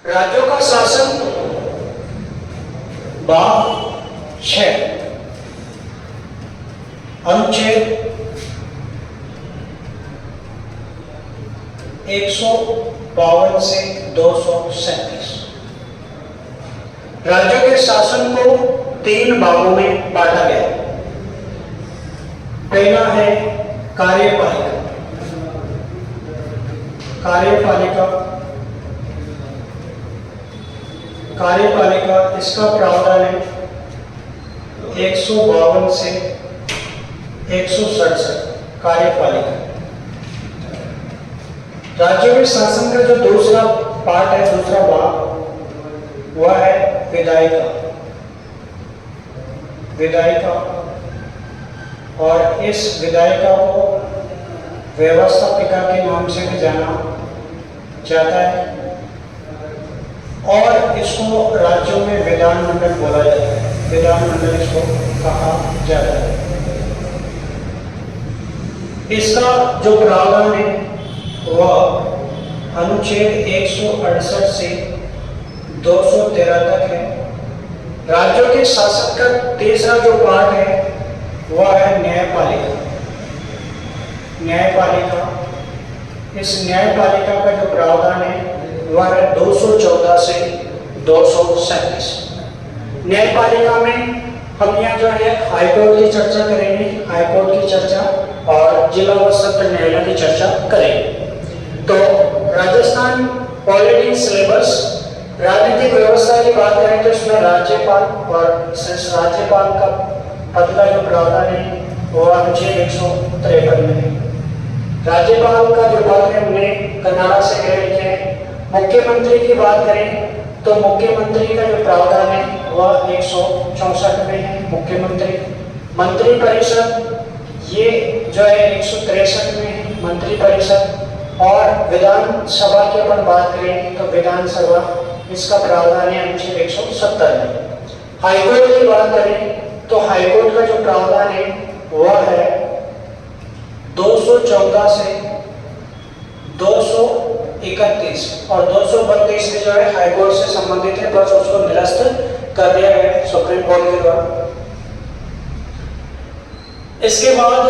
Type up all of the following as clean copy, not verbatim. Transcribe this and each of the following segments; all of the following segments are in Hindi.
राज्यों का शासन भाग 6 अनुच्छेद 152 से 237 राज्यों के शासन को 3 भागों में बांटा गया। पहला है कार्यपालिका। कार्यपालिका इसका प्रावधान है 152 से 167 कार्यपालिका। राज्यों के शासन का जो दूसरा पार्ट है, दूसरा भाग, वह है विधायिका। और इस विधायिका को व्यवस्थापिका के नाम से भी जाना जाता है और इसको राज्यों में विधानमंडल बोला जाता है। विधानमंडल इसको कहा जाता है। इसका जो प्रावधान है वह अनुच्छेद 168 से 213 तक है। राज्यों के शासन का तीसरा जो पार्ट है वह है न्यायपालिका। इस न्यायपालिका का जो प्रावधान है वह है 214 से 237। न्यायपालिका में हम यहाँ जो है हाईकोर्ट की चर्चा करेंगे, हाईकोर्ट की चर्चा और जिला व सत्र न्यायालय की चर्चा करेंगे। तो राजस्थान पॉलिटी सिलेबस राजनीतिक व्यवस्था की बात करें तो इसमें राज्यपाल और राज्यपाल का पद का जो प्रावधान है वह अनुच्छेद 153 में है। राज्यपाल का जो पद है हमने कनाडा से ग्रहण किया है। मुख्यमंत्री की बात करें तो मुख्यमंत्री का जो प्रावधान है वह 164 में है। मुख्यमंत्री मंत्री परिषद ये जो है 163 में है मंत्री परिषद। और विधानसभा की अपन बात करें तो विधानसभा इसका प्रावधान है अनुच्छेद 170 में। हाईकोर्ट की बात करें तो हाईकोर्ट का जो प्रावधान है वह है 214 से 231 और 232 में जो है हाईकोर्ट से संबंधित है, बस उसको निरस्त कर दिया गया सुप्रीम कोर्ट के द्वारा। इसके बाद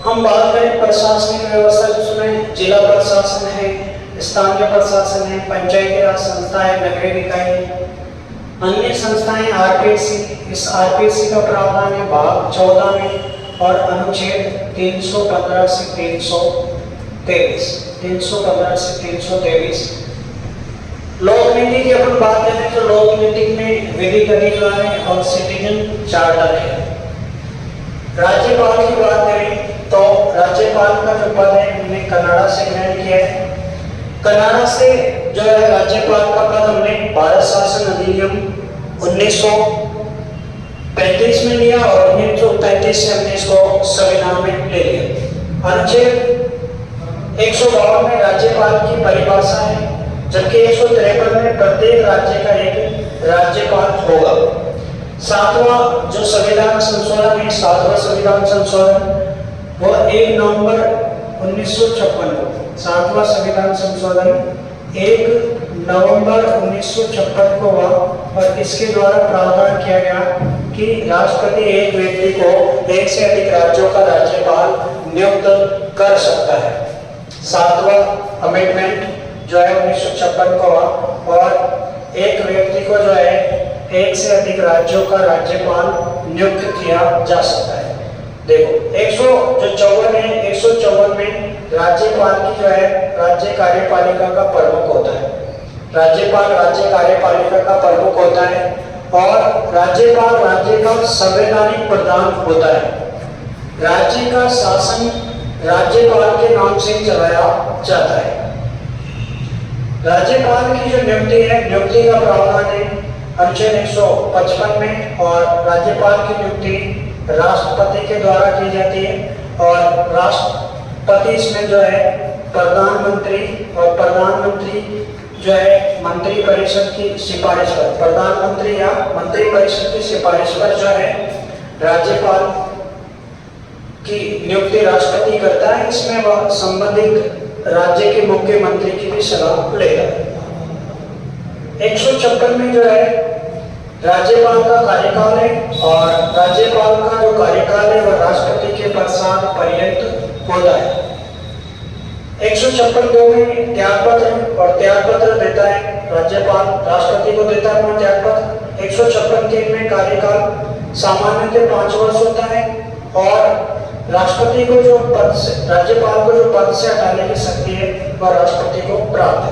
हम बात करें प्रशासनिक व्यवस्था, जिसमें जिला प्रशासन है, स्थानीय प्रशासन है, पंचायती राज संस्थाएं, नगरीय निकाय, अन्य संस्थाएं, आरपीएससी। इस आरपीएससी का प्रावधान है भाग 14 में और अनुच्छेद 315 से 323। लोक नीति की अपन बात करें तो लोक नीति में विधिक अधिकार और सिटीजन चार्टर है। राज्यपाल की बात करें तो राज्यपाल का जो पद है हमने कनाडा से ग्रहण किया है। कनाडा से जो है राज्यपाल का पद हमने भारत शासन अधिनियम 1935 में लिया और 1935 से हमने इसको संविधान में ले लिया। अनुच्छेद 152 में राज्यपाल की परिभाषा है, जबकि 153 में प्रत्येक राज्य का एक राज्यपाल होगा। 7वां जो संविधान संशोधन है, 7वां संविधान संशोधन वो 1 नवंबर 1956 को, 7वां संविधान संशोधन 1 नवंबर 1956 को हुआ और इसके द्वारा प्रावधान किया गया कि राष्ट्रपति एक व्यक्ति को एक से अधिक राज्यों का राज्यपाल नियुक्त कर सकता है। 7वां अमेंडमेंट जो है 1956 को हुआ और एक व्यक्ति को जो है एक से अधिक राज्यों का राज्यपाल नियुक्त किया जा सकता है। देखो 154 में राज्यपाल की जो है राज्य कार्यपालिका का प्रमुख होता है। राज्यपाल राज्य कार्यपालिका का प्रमुख होता है और राज्यपाल राज्य का संवैधानिक प्रधान होता है। राज्य का शासन राज्यपाल के नाम से चलाया जाता है। राज्यपाल की जो नियुक्ति है, नियुक्ति का प्रावधान है अनुच्छेद 155 में और राज्यपाल की नियुक्ति राष्ट्रपति के द्वारा की जाती है और राष्ट्रपति इसमें जो है प्रधानमंत्री और प्रधानमंत्री जो है मंत्री परिषद की सिफारिश पर, प्रधानमंत्री या मंत्री परिषद की सिफारिश पर जो है राज्यपाल की नियुक्ति राष्ट्रपति करता है। इसमें वह संबंधित राज्य के मुख्यमंत्री की भी सलाह लेगा। 156 में जो है राज्यपाल का कार्यकाल है और राज्यपाल का जो कार्यकाल है वह राष्ट्रपति के पश्चात पर्यंत होता है। 156 में त्यागपत्र और त्यागपत्र देता है राज्यपाल, राष्ट्रपति को देता है अपना त्यागपत्र। 156 में कार्यकाल सामान्यतः 5 वर्ष होता है और राष्ट्रपति को जो पद से, राज्यपाल को जो पद से हटाने की शक्ति है वह राष्ट्रपति को प्राप्त है।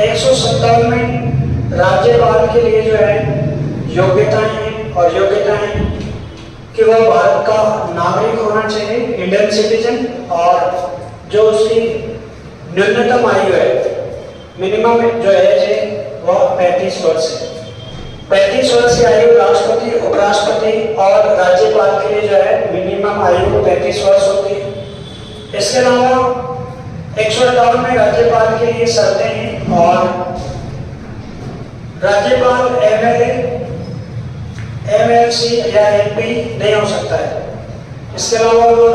157 में राज्यपाल के लिए जो है योग्यताएं हैं और योग्यताएं कि वह भारत का नागरिक होना चाहिए, इंडियन सिटीजन, और जो उसकी न्यूनतम आयु है, मिनिमम जो एज है वह 35 वर्ष है। 35 वर्ष की आयु राष्ट्रपति, उपराष्ट्रपति और राज्यपाल के लिए जो है मिनिमम आयु 35 वर्ष होती है। इसके अलावा 158 में राज्यपाल के लिए शर्तें हैं और राज्यपाल एमएलए, एमएलसी या एमपी नहीं हो सकता है। इसके अलावा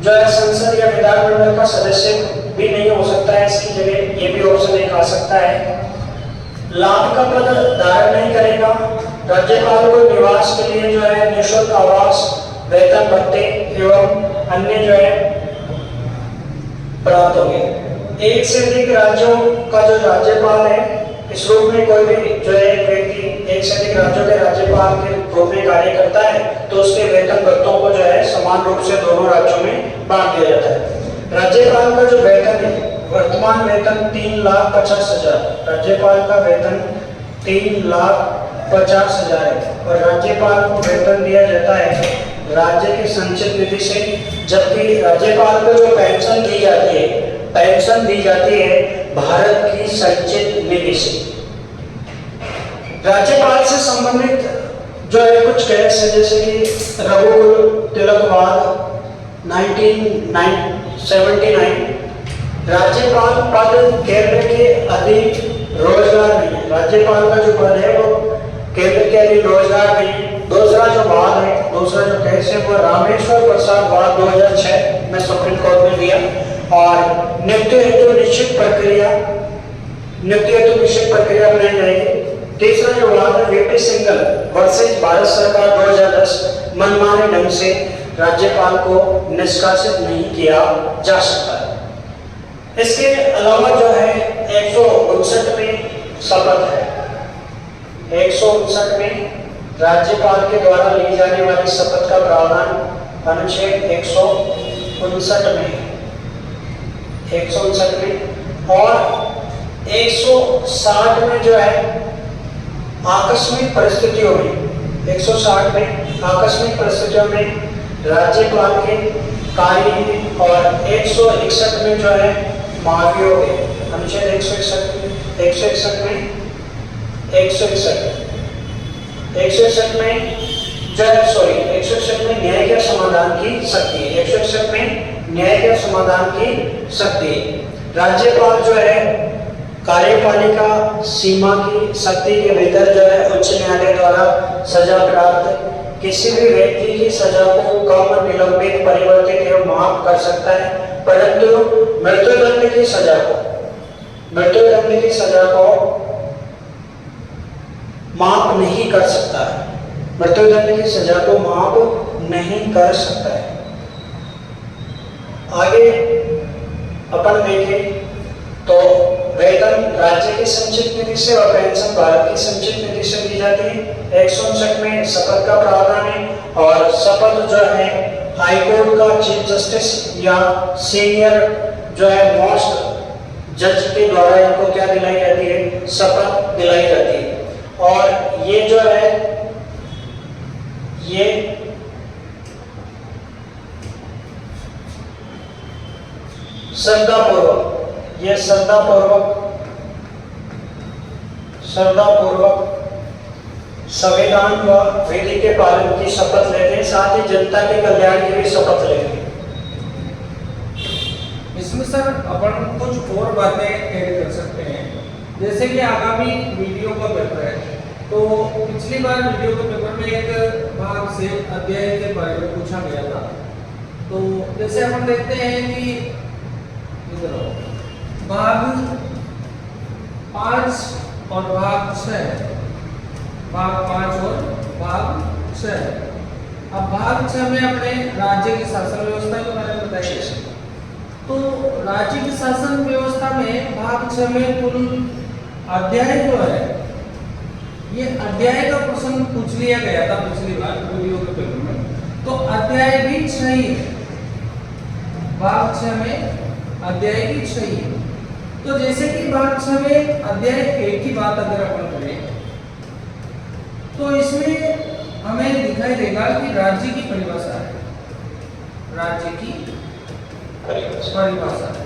जो है संसद या विधानमंडल का सदस्य भी नहीं हो सकता है, इसकी जगह ये भी ऑप्शन एक आ सकता है। लाभ का पद धारण नहीं करेगा। राज्यपाल को निवास के लिए जो है निःशुल्क आवास, वेतन भत्ते एवं अन्य जो है प्राप्त होंगे। एक से अधिक राज्यों का जो राज्यपाल है, इस रूप में कोई भी जो है एक व्यक्ति एक से अधिक राज्यों के राज्यपाल के रूप में कार्य करता है तो उसके वेतन भत्तों को जो है समान रूप से दोनों राज्यों में बांट दिया जाता है। राज्यपाल का जो वेतन है, वर्तमान वेतन 3,50,000, राज्यपाल का वेतन 3,50,000 है और राज्यपाल को वेतन दिया जाता है राज्य के संचित निधि से, जबकि राज्यपाल को जो पेंशन दी जाती है, पेंशन दी जाती है भारत की संचित निधि से। राज्यपाल से संबंधित जो है कुछ केस है, जैसे कि रघुकुल तिलकवाद 1979, राज्यपाल पद केंद्र के अधीन रोजगार नहीं है। राज्यपाल का जो पद है वो केंद्र के अधीन रोजगार नहीं है। दूसरा जो वाद है, दूसरा जो केस है वो रामेश्वर प्रसाद वाद 2006 में सुप्रीम कोर्ट में दिया और नियुक्ति हेतु निश्चित प्रक्रिया बनाई जाएगी। तीसरा जो वाद है वीपी सिंघल वर्सेस भारत सरकार 2010, मनमाने ढंग से राज्यपाल को निष्कासित नहीं किया जा सकता है। इसके अलावा जो है 159 में शपथ है। 159 में राज्यपाल के द्वारा ली जाने वाली शपथ का प्रावधान अनुच्छेद 159 में और 160 में जो है आकस्मिक परिस्थितियों में, 160 में आकस्मिक परिस्थितियों में राज्यपाल के कार्य और 161 में जो है महाभियोग है। अनुच्छेद 161 में 161 में जो है 161 में न्याय के समाधान की शक्ति है। 161 में न्याय के समाधान की शक्ति है। राज्यपाल जो है कार्यपालिका सीमा की शक्ति के भीतर जो है उच्च न्यायालय द्वारा सजा प्राप्त किसी भी व्यक्ति की सजा को कम, निलंबित, परिवर्तित एवं माफ कर सकता है, परंतु मृत्युदंड की सजा को माफ नहीं कर सकता है। मृत्युदंड की सजा को माफ नहीं कर सकता है। आगे अपन देखें तो वेतन राज्य की संचित निधि से और पेंशन भारत की संचित निधि से दी जाती है। 159 में शपथ का प्रावधान है और शपथ जो है हाईकोर्ट का चीफ जस्टिस या सीनियर जो है मोस्ट जज के द्वारा इनको क्या दिलाई जाती है, शपथ दिलाई जाती है। और ये जो है ये श्रद्धापूर्वक संविधान व विधि के पालन की शपथ लेते हैं, साथ ही जनता के कल्याण की भी शपथ लेते हैं। इसमें सर अपन कुछ और बातें ऐड कर सकते हैं, जैसे कि आगामी वीडियो का पेपर है, तो पिछली बार वीडियो के पेपर में एक भाग से अध्याय के बारे में पूछा गया था। तो जैसे अपन देखते हैं कि भाग 5 और भाग 6, भाग 5 और भाग 6। अब भाग 6 में अपने राज्य की शासन व्यवस्था के बारे में बताइए। तो राज्य की शासन व्यवस्था में भाग 6 में कुल अध्याय जो है, ये अध्याय का प्रश्न पूछ लिया गया था पिछली बार वीडियो के पेपर में। तो अध्याय भी 6 ही है, भाग 6 में अध्याय भी 6 ही है। तो जैसे कि भाग 6 में अध्याय 1 की बात अगर अपन करें तो इसमें हमें दिखाई देगा कि राज्य की परिभाषा है, राज्य की परिभाषा है।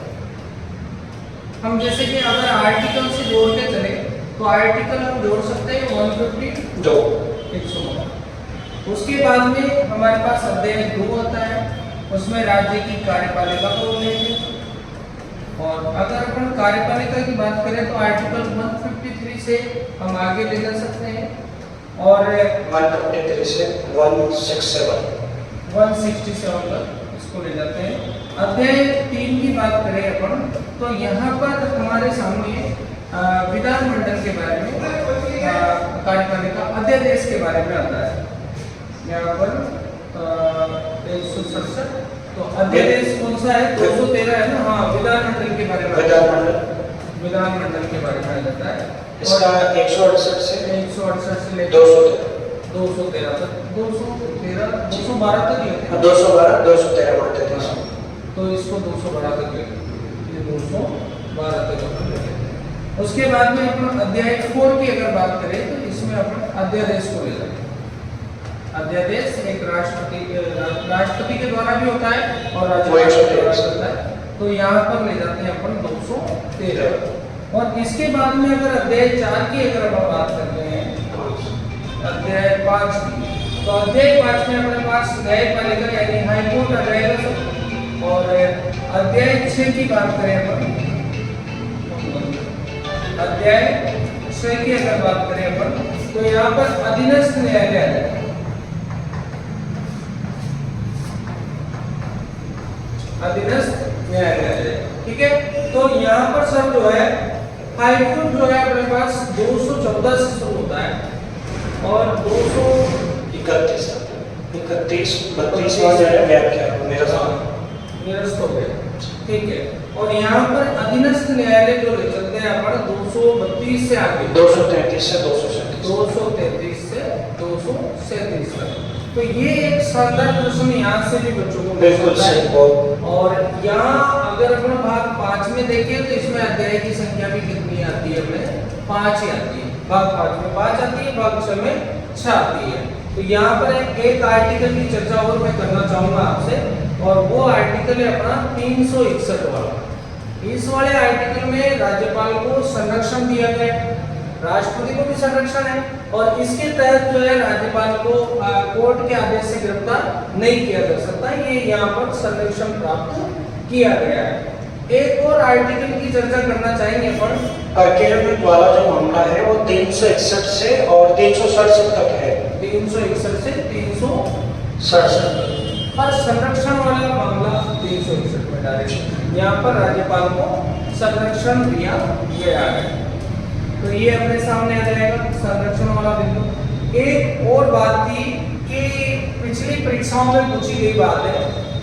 हम जैसे कि अगर आर्टिकल से जोड़ के चले तो आर्टिकल हम जोड़ सकते हैं 150 उसके बाद में हमारे पास अध्याय 2 आता है, उसमें राज्य की कार्यपालिका का उल्लेख है। और अगर अपन कार्यपालिका की बात करें तो आर्टिकल 153 से हम आगे ले जा सकते हैं और 153 से 167 तक इसको ले जाते हैं। अध्याय 3 की बात करें अपन तो यहाँ पर हमारे सामने विधानमंडल के बारे में, कार्यपालिका अध्यादेश के बारे में आता है। यहाँ पर 167 तो अध्यादेश कौन सा है, 213 है ना। हाँ, विधानमंडल के बारे में, विधानमंडल के बारे में आता है। इसका 168 से 168 से लेकर 213 तक 212 तक लेते हैं। 212 213 मानते थे, तो इसको 212 तक लेते हैं, ये 212 तक अपन लेते हैं। उसके बाद में अपन अध्याय 4 की अगर बात करें तो इसमें अपन अध्यादेश को ले जाते हैं। अध्यादेश एक राष्ट्रपति के द्वारा भी होता है और राज्यपाल के द्वारा भी होता है। तो यहाँ पर ले जाते हैं अपन 213। और इसके बाद में अगर अध्याय 4 की अगर अपन बात कर रहे हैं, अध्याय 5 की, तो अध्याय 5 में अपने पास न्यायपालिका यानी हाईकोर्ट आ जाएगा। और अध्याय 6 की बात करें अपन, अध्याय 6 की अगर बात करें अपन तो यहाँ पर अधीनस्थ न्यायालय आ जाएगा। अधीनस्थ न्यायालय, ठीक है। तो यहाँ पर सर जो है हाईकोर्ट जो है अपने पास 214 से शुरू होता है और 231 32 हो जाएगा, निरस्त हो गया, ठीक है। और यहाँ पर अधीनस्थ न्यायालय जो ले चलते हैं अपन 232 से आगे 233 से 237 233 से 237 तक। तो ये एक शानदार प्रश्न यहाँ से भी बच्चों को बिल्कुल सही। और यहाँ अगर अपन भाग 5 में देखें तो इसमें अध्याय की संख्या भी कितनी आती है, अपने 5 ही आती है। भाग 5 में 5 आती है, भाग 6 में 6 आती है। तो यहाँ पर एक आर्टिकल की चर्चा और मैं करना चाहूंगा आपसे, और वो आर्टिकल है अपना 361 वाला। इस वाले आर्टिकल में राज्यपाल को संरक्षण दिया गया है, राष्ट्रपति को भी संरक्षण है, और इसके तहत जो है राज्यपाल को कोर्ट के आदेश से गिरफ्तार नहीं किया जा सकता, ये यहाँ पर संरक्षण प्राप्त किया गया है। एक और आर्टिकल की चर्चा करना चाहेंगे अपन, प्रोक्योरमेंट वाला जो मामला है वो 361 से और 367 तक है। 361 से 367 और संरक्षण वाला मामला 361 में डायरेक्ट यहाँ पर राज्यपाल को संरक्षण दिया गया है। तो ये अपने सामने आ जाएगा संरक्षण वाला बिंदु। एक और बात थी कि पिछली परीक्षाओं में पूछी गई बात है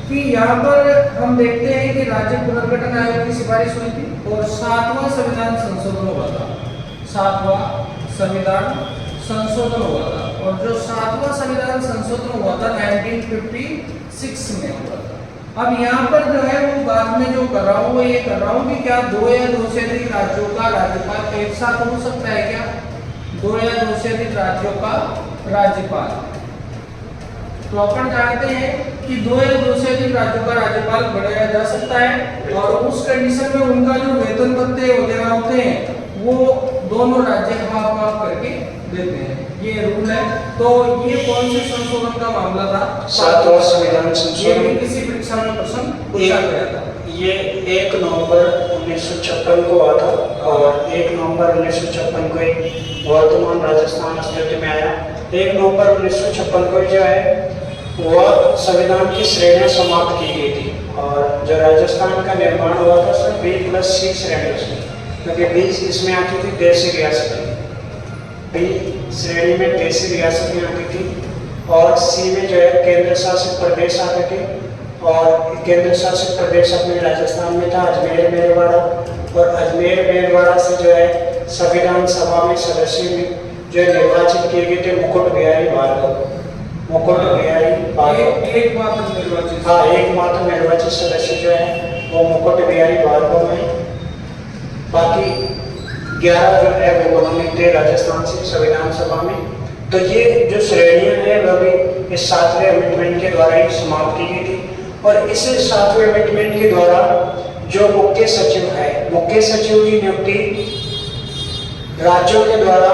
कि यहाँ पर हम देखते हैं कि राज्य पुनर्गठन आयोग की सिफारिश हुई थी और 7वां संविधान संशोधन हुआ था, 7वां संविधान संशोधन हुआ था। और जो 7वां संविधान संशोधन हुआ था 1956 में हुआ था। अब यहाँ पर जो है वो बाद में जो कर रहा हूँ वो ये कर रहा हूँ कि क्या 2 या 2 से अधिक राज्यों का राज्यपाल एक साथ हो सकता है क्या, 2 या 2 से अधिक राज्यों का राज्यपाल। तो अपन जानते हैं कि 2 या 2 से अधिक राज्यों का राज्यपाल बनाया जा सकता है, और उस कंडीशन में उनका जो वेतन भत्ते वगैरह होते हैं वो दोनों राज्य हाफ करके देते हैं, ये रूल है। तो ये कौन से संशोधन का मामला था? 7वां संविधान संशोधन। ये भी किसी परीक्षा में प्रश्न पूछा गया था। ये 1 नवंबर 1956 को हुआ था, और 1 नवंबर 1956 को वर्तमान राजस्थान अस्तित्व में आया। 1 नवंबर 1956 को जो है वह संविधान की श्रेणियां समाप्त की गई थी, और जो राजस्थान का निर्माण हुआ था सर B+C श्रेणी, क्योंकि 20 इसमें आती थी देश की रियासत। बी श्रेणी में देशी रियासतें आती थी और सी में जो है केंद्र शासित प्रदेश आते थे और केंद्र शासित प्रदेश अपने राजस्थान में था अजमेर मेरवाड़ा और अजमेर मेरवाड़ा से जो है संविधान सभा में सदस्य में जो है निर्वाचित किए गए थे मुकुट बिहारी भार्गव। मुकुट बिहारी भार्गव एकमात्र निर्वाचित, हाँ एकमात्र निर्वाचित सदस्य जो है वो मुकुट बिहारी भार्गव है। बाकी 11 जो है वो मनोनीत थे राजस्थान से संविधान सभा में। तो ये जो श्रेणियां हैं वह भी इस 7वें अमेंडमेंट के द्वारा ही समाप्त की गई थी और इस 7वें अमेंडमेंट के द्वारा जो मुख्य सचिव है, मुख्य सचिव की नियुक्ति राज्यों के द्वारा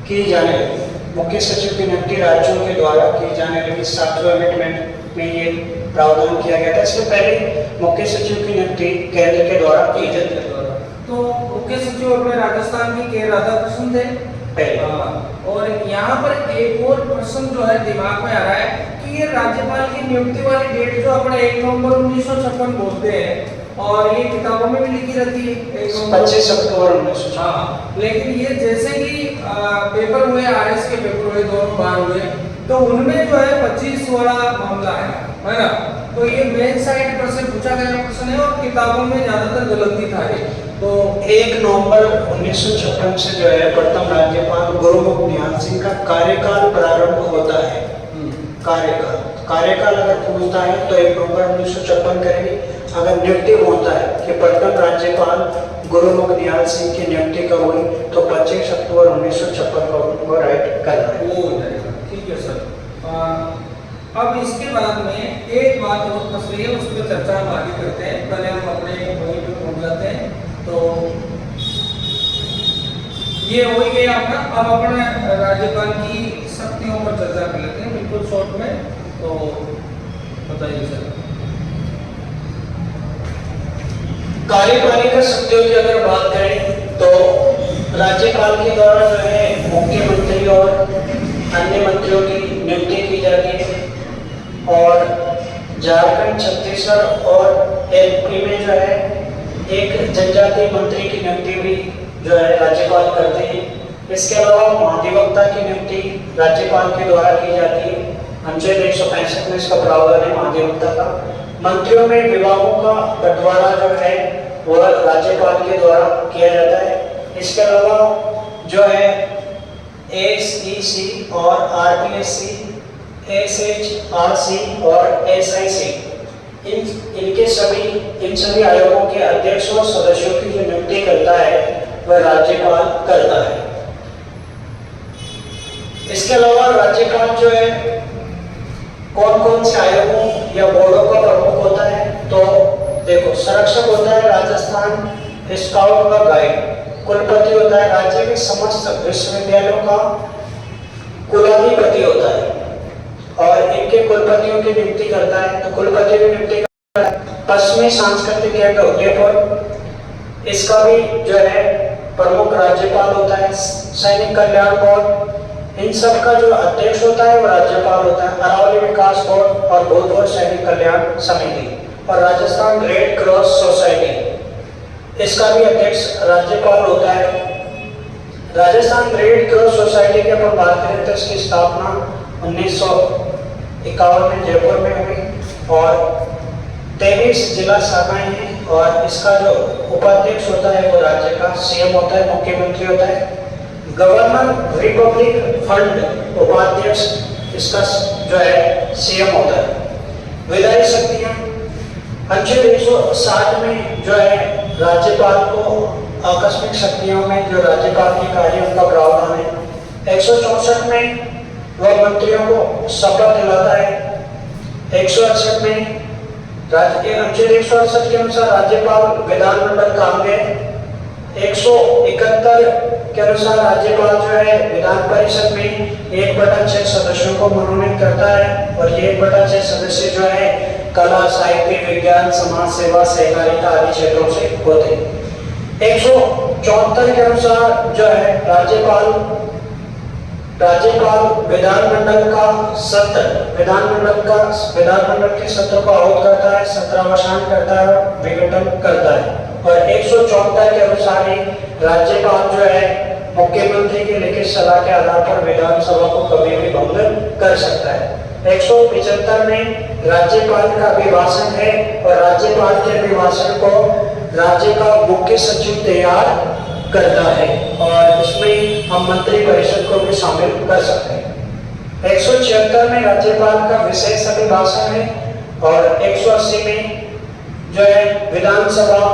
की जाने लगी। मुख्य सचिव की नियुक्ति राज्यों के द्वारा की जाने लगी। 7वें अमेंडमेंट में ये प्रावधान किया गया था। इससे पहले मुख्य सचिव की नियुक्ति केंद्र के द्वारा की जाती थी। तो मुख्य सचिव अपने राजस्थान के के राधाकृष्णन थे पहले। और यहाँ पर एक और प्रश्न जो है दिमाग में आ रहा है कि ये राज्यपाल की नियुक्ति वाली डेट जो अपने 1 नवंबर 1956 बोलते हैं और ये किताबों में भी लिखी रहती है 25 अक्टूबर 1956। हाँ, लेकिन ये जैसे कि पेपर हुए आरएस के पेपर हुए दोनों बार हुए तो उनमें जो है 25 वाला मामला है ना। तो ये मेन साइड पर से पूछा गया प्रश्न है और किताबों में ज्यादातर गलती था ये। तो 1 नवंबर 1956 से जो है प्रथम राज्यपाल गुरुमुख निहाल सिंह का कार्यकाल प्रारंभ होता है। कार्यकाल अगर पूछता है तो 1 नवंबर 1956 करेंगे। अगर नियुक्ति होता है कि प्रथम राज्यपाल गुरुमुख निहाल सिंह की नियुक्ति कब हुई तो 25 अक्टूबर 1956 को उनको राइट करना है। वो हो जाएगा, ठीक है सर। अब इसके बाद में एक बात और फंस रही है, उस पर चर्चा हम आगे करते हैं। पहले हम अपने वहीं पे पहुंच जाते हैं। तो ये हो ही गया अपना। अब अपने राज्यपाल की शक्तियों पर चर्चा कर लेते हैं बिल्कुल शॉर्ट में। तो बताइए सर। कार्यपालिका शक्तियों की अगर बात करें तो राज्यपाल के द्वारा जो है मुख्यमंत्री और अन्य मंत्रियों की नियुक्ति की जाती है और झारखंड, छत्तीसगढ़ और एमपी में जो है एक जनजातीय मंत्री की नियुक्ति भी जो है राज्यपाल करते हैं। इसके अलावा महाधिवक्ता की नियुक्ति राज्यपाल के द्वारा की जाती है। अनुच्छेद 165 में इसका प्रावधान है महाधिवक्ता का। मंत्रियों में विभागों का बंटवारा जो है वह राज्यपाल के द्वारा किया जाता है। इसके अलावा जो है एसईसी और आरपीएससी, एसएचआरसी और एसआईसी इन सभी आयोगों के अध्यक्ष और सदस्यों की जो नियुक्ति करता है वह राज्यपाल करता है। इसके अलावा राज्यपाल जो है कौन कौन से आयोगों या बोर्डों का प्रमुख होता है तो देखो, संरक्षक होता है राजस्थान स्काउट का गाइड। कुलपति होता है राज्य के समस्त विश्वविद्यालयों का कुलाधिपति होता है और इनके कुलपतियों की नियुक्ति करता है। तो कुलपति की नियुक्ति करता है। पश्चिमी सांस्कृतिक केंद्र उदयपुर, इसका भी जो है प्रमुख राज्यपाल होता है। सैनिक कल्याण बोर्ड, इन सब का जो अध्यक्ष होता है वो राज्यपाल होता है। अरावली विकास बोर्ड और भूतपूर्व सैनिक कल्याण समिति और राजस्थान रेड क्रॉस सोसाइटी, इसका भी अध्यक्ष राज्यपाल होता है। राजस्थान रेड क्रॉस सोसाइटी की अपन बात करें तो इसकी स्थापना 1951 में जयपुर में हुई और 23 जिला शाखाएं हैं और इसका जो उपाध्यक्ष होता है वो राज्य का सीएम होता है, मुख्यमंत्री होता है। गवर्नर रिपब्लिक फंड उपाध्यक्ष इसका जो है सीएम होता है। विधायी शक्तियां अनुच्छेद 160 में जो है राज्यपाल को आकस्मिक शक्तियों में जो राज्यपाल के कार्य उनका प्रावधान है। 164 में वह मंत्रियों को शपथ दिलाता है। 168 में अनुच्छेद 168 के अनुसार राज्यपाल विधानमंडल काम में। 171 के अनुसार राज्यपाल जो है विधान परिषद में 1/6 सदस्यों को मनोनीत करता है और ये 1/6 सदस्य जो है कला, साहित्य, विज्ञान, समाज सेवा, सहकारिता आदि क्षेत्रों से होते हैं। 174 के अनुसार जो है राज्यपाल विधानमंडल के सत्र को आहूत करता है, सत्रावसान करता है, विघटन करता है। और 174 के अनुसार ही राज्यपाल जो है मुख्यमंत्री की लिखित सलाह के आधार पर विधानसभा को कभी भी भंग कर सकता है। 175 में राज्यपाल का अभिभाषण है और राज्यपाल के अभिभाषण को राज्य का मुख्य सचिव तैयार करता है और इसमें हम मंत्री परिषद को भी शामिल कर सकते हैं। 176 में राज्यपाल का विशेष अभिभाषण है और 180 में जो है विधानसभा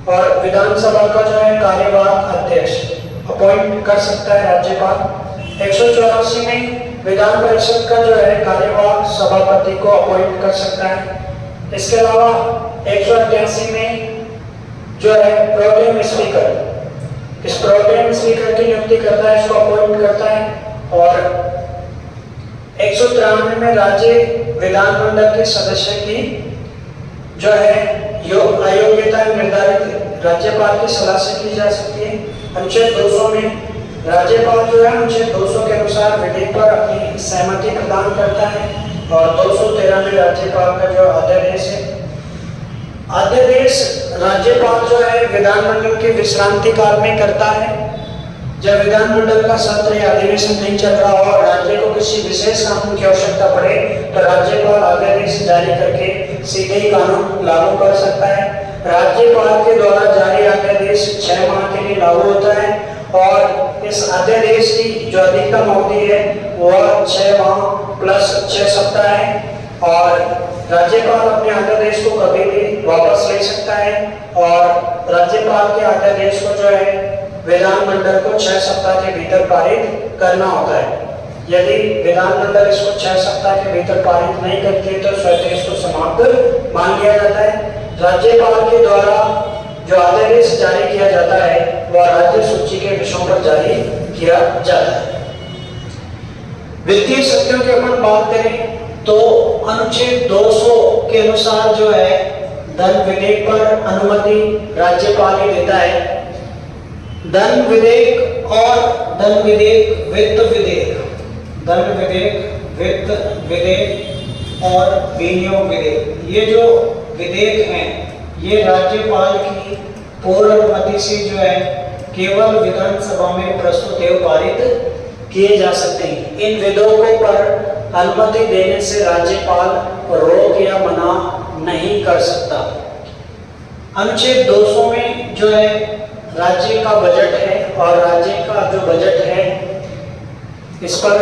और विधानसभा का जो है कार्यवाहक अध्यक्ष अपॉइंट कर सकता है राज्यपाल। 184 में विधान परिषद का जो है कार्यवाहक सभापति को अपॉइंट कर सकता है। इसके अलावा 188 में जो है प्रोटेम स्पीकर, इस प्रोटेम स्पीकर की नियुक्ति करता है, इसको अपॉइंट करता है। और 193 में राज्य विधानमंडल के सदस्य की जो है अयोग्यता निर्धारित राज्यपाल की सलाह से की जा सकती है। अनुच्छेद 200 में राज्यपाल जो है अनुच्छेद 200 के अनुसार विधेयक पर अपनी सहमति प्रदान करता है और 213 में राज्यपाल का जो अध्यादेश है, अध्यादेश राज्यपाल जो है विधानमंडल के विश्रांति काल में करता है। जब विधानमंडल का सत्र या अधिवेशन नहीं चल रहा हो और राज्य को किसी विशेष कानून की आवश्यकता पड़े तो राज्यपाल अध्यादेश जारी करके सीधे ही कानून लागू कर सकता है। राज्यपाल के द्वारा जारी अध्यादेश 6 माह के लिए लागू होता है और इस अध्यादेश की जो अधिकतम अवधि है वह 6 माह प्लस 6 सप्ताह है और राज्यपाल अपने अध्यादेश को कभी भी वापस ले सकता है और राज्यपाल के अध्यादेश को जो है विधानमंडल को 6 सप्ताह के भीतर पारित करना होता है। यदि विधानमंडल इसको 6 सप्ताह के भीतर पारित नहीं करती है तो स्वतः इसको समाप्त मान लिया जाता है। राज्यपाल के द्वारा जो अध्यादेश जारी किया जाता है वह राज्य सूची के विषयों पर जारी किया जाता है। वित्तीय शक्तियों की अपन बात करें तो अनुच्छेद 200 के अनुसार जो है धन विधेयक पर अनुमति राज्यपाल ही देता है। धन विधेयक और धन विधेयक वित्त विधेयक, धन विधेयक वित्त विधेयक और विनियोग विधेयक, ये जो विधेयक हैं ये राज्यपाल की पूर्ण अनुमति से जो है केवल विधानसभा में प्रस्तुत एवं पारित किए जा सकते हैं। इन विधेयकों पर अनुमति देने से राज्यपाल रोक या मना नहीं कर सकता। अनुच्छेद 200 में जो है राज्य का बजट है और राज्य का जो बजट है इस पर